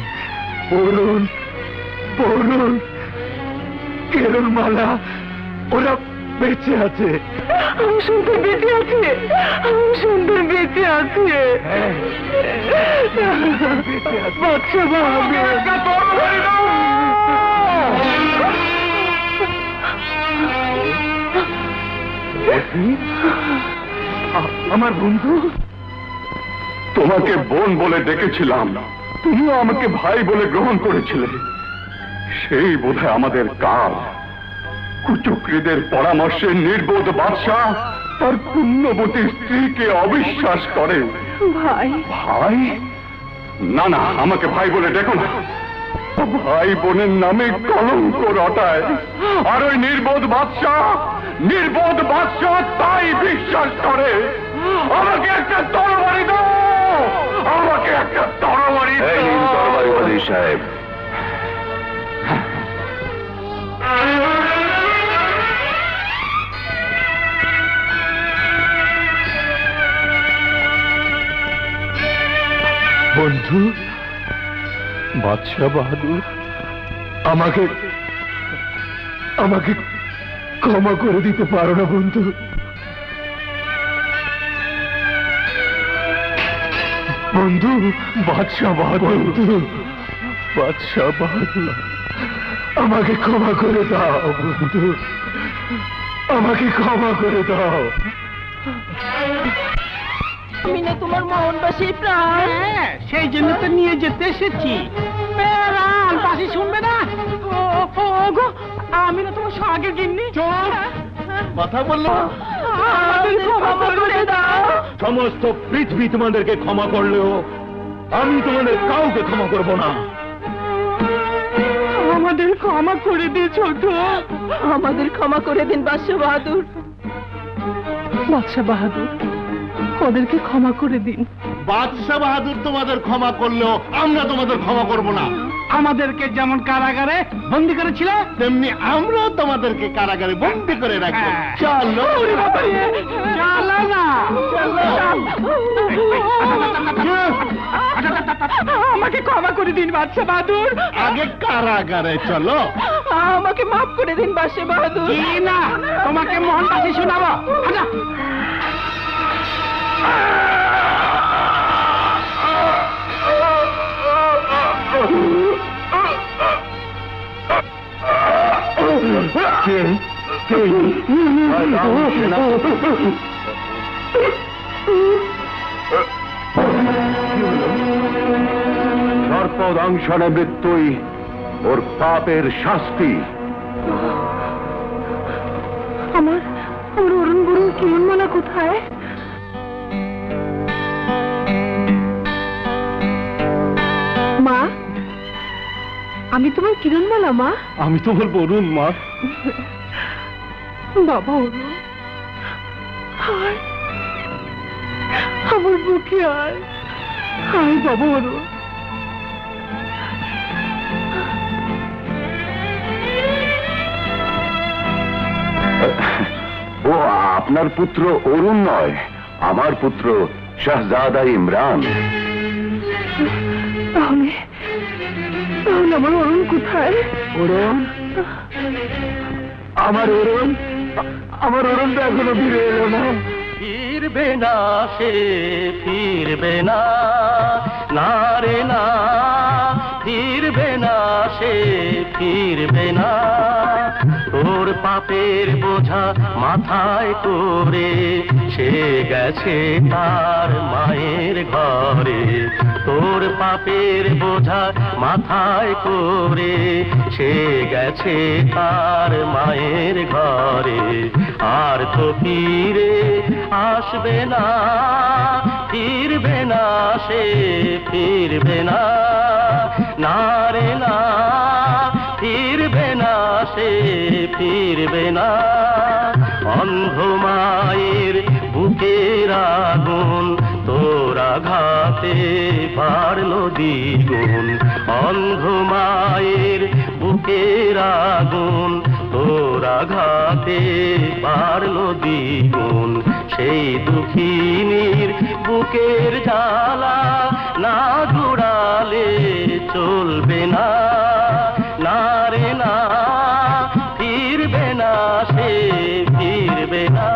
বরুণ, কেরলমালা, ওরা বেঁচে আছে। আমি সুন্দর বেঁচে আছে, আমি সুন্দর বেঁচে আছে। বাচ্চা আমার বন্ধু, তোমাকে বোন বলে ডেকেছিলাম, তুমিও আমাকে ভাই বলে গ্রহণ করেছিলে। সেই বোধহয় আমাদের কাল। কুচক্রীদের পরামর্শে নির্বোধ বাদশা তার পুণ্যবতী স্ত্রীকে অবিশ্বাস করে। ভাই? ভাই? না না, আমাকে ভাই বলে ডেকো না। ভাই বোনের নামে কলঙ্ক রটায়, আর ওই নির্বোধ বাদশা তাই বিশ্বাস করে। আমাকে একটা তরবারি দাও, আমাকে একটা তরবারি দাও। তরবারি সাহেব, বন্ধু বাদশাহ বাহাদুর, আমাকে ক্ষমা করে দিতে পারো না বন্ধু? বন্ধু বাদশাহ বাহাদুর, আমাকে ক্ষমা করে দাও বন্ধু, আমাকে ক্ষমা করে দাও। আমি না তোমার মোহনবাসীর প্রাণ। সেই জন্য তো নিয়ে যেতে এসেছি। বাসি শুনবে না? আমি না তোমার সঙ্গে গিন্নি। কথা বললো, ক্ষমা করে দাও। সমস্ত পৃথিবী তোমাদেরকে ক্ষমা করলেও আমি তোমাদের কাউকে ক্ষমা করব না। আমাদের ক্ষমা করে দিয়ে ছোট, আমাদের ক্ষমা করে দিন বাদশাহ বাহাদুর। বাদশাহ বাহাদুর, ওদেরকে ক্ষমা করে দিন। বাদশাহ বাহাদুর তোমাদের ক্ষমা করলেও আমরা তোমাদের ক্ষমা করব না। আমাদেরকে যেমন কারাগারে বন্দি করেছিল, তেমনি আমরাও তোমাদেরকে কারাগারে বন্দি করে রাখবো। চলো চলো না। আমাকে ক্ষমা করে দিন বাদশাহ বাহাদুর। আগে কারাগারে চলো। আমাকে মাফ করে দিন বাদশাহ বাহাদুর। কি না, তোমাকে মোহনবাসী শোনাবো। আজকেই সর্পদংশনে মৃত্যুই ওর পাপের শাস্তি। আমার অরুণ বরুণ কিরণমালা কোথায়? মা, আমি তোমার কিরণমালা। মা, আমি তো বলবো অরুণ। মা, বাবা অরুণ, হায় আমার বুকে আয়, হায় বাবা অরুণ। ও আপনার পুত্র অরুণ নয়, আমার পুত্র শাহজাদা ইমরান। তাহলে তাহলে আমার অরুণ কোথায়? অরুণ, আমার অরুণ, আমার অরুণ তো এখনো ফিরে এলো না। ফিরবে না সে, ফিরবে না, না রে না, ফিরবে না সে, ফিরবে না। তোর পাপের বোঝা মাথায় করে সে গেছে তার মায়ের ঘরে। তোর পাপের বোঝা মাথায় করে সে গেছে তার মায়ের ঘরে। আর তো ফিরে আসবে না, ফিরবে না সে, ফিরবে না, না রে না, ফিরবে না সে, ফিরবে না। অন্ধ মায়ের বুকের আগুন তোর আঘাতে বাড়লো দ্বিগুণ। অন্ধ মায়ের বুকের আগুন তোর আঘাতে বাড়লো দ্বিগুণ। সেই দুঃখিনীর বুকের জ্বালা না জুড়ালে চলবে না, না রে না, ফিরবে না সে, ফিরবে না।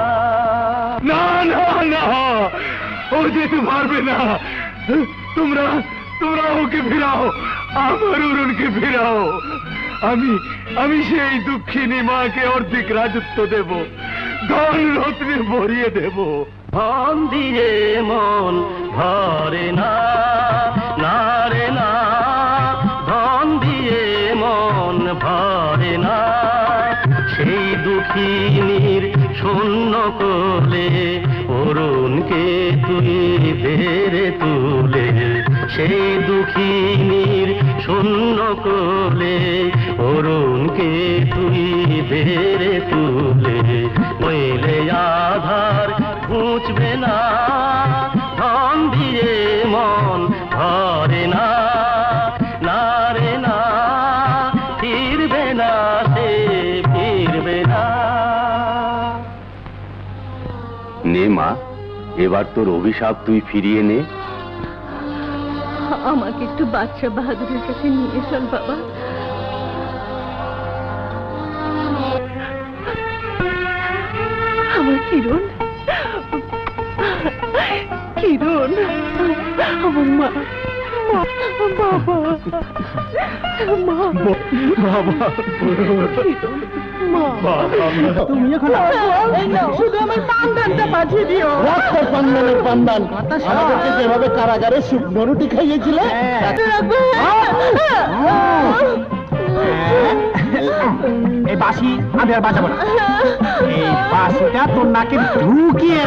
না না না, ও যেতে পারবে না। তোমরা তোমরা ওকে ফিরাও, আমার অরুণকে ফিরাও। আমি সেই দুঃখিনী মাকে অর্ধেক রাজত্ব দেব, ধন রত্নে ভরিয়ে দেব। ধন দিয়ে মন ভরে না, না রে না, ধন দিয়ে মন ভরে না। সেই দুঃখিনীর শূন্য কোলে অরুণকে তুই বেড়ে তুলে। সেই দুঃখিনীর শূন্য কোলে অরুণকে তুই বেড়ে তুলে। নইলে আধার ঘুচবে না, ধন দিয়ে মন ভরে না, না রে না, ফিরবে না সে, ফিরবে না। নে মা, এবার তোর অভিশাপ তুই ফিরিয়ে নে। আমাকে একটু বাচ্চা বাহাদুরের কাছে নিয়ে চল বাবা। আমার কিরণ, কিরণ, আমার মা, বাবা, তুমি এখন শুধু আমার পান্ডানটা পাঠিয়ে দিও। পান্ডানের পান্ডান আমাদেরকে যেভাবে কারাগারে শুকনো রুটি খাইয়েছিলে। এই বাসি আমি আর বাঁচাবো না। এই বাসিটা তোর নাকে ঢুকিয়ে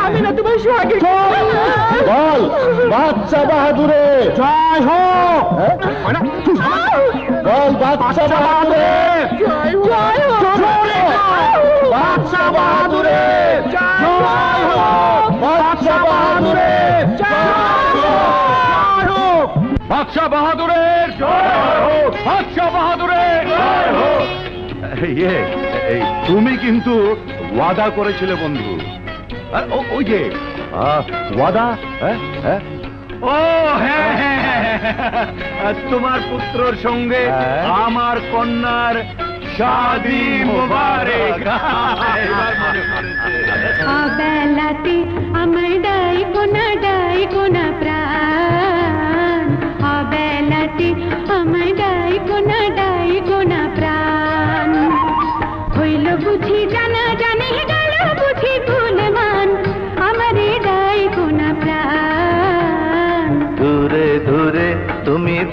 আমি না তোমার সোহাগে। বল বাচ্চা বাহাদুরে জয় হোক। বল বাচ্চা বাহাদুরে জয় হোক, বাচ্চা বাহাদুরে জয় হোক, বাচ্চা বাহাদুরে জয় হোক, বাদশা বাহাদুরের জয় হোক, বাদশা বাহাদুরের জয় হোক। তুমি কিন্তু ওয়াদা করেছিলে বন্ধু। আর ওই যে ওয়াদা, ও হ্যাঁ হ্যাঁ, তোমার পুত্রর সঙ্গে আমার কন্যার শাদী মুবারক। বেলাতে আমার ডাই কোনা প্রাণ, বেলাতে আমার ডাই কোনা প্রাণ।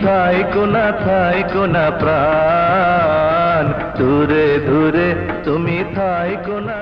থাইকো না প্রাণ, দূরে দূরে তুমি থাইকো না।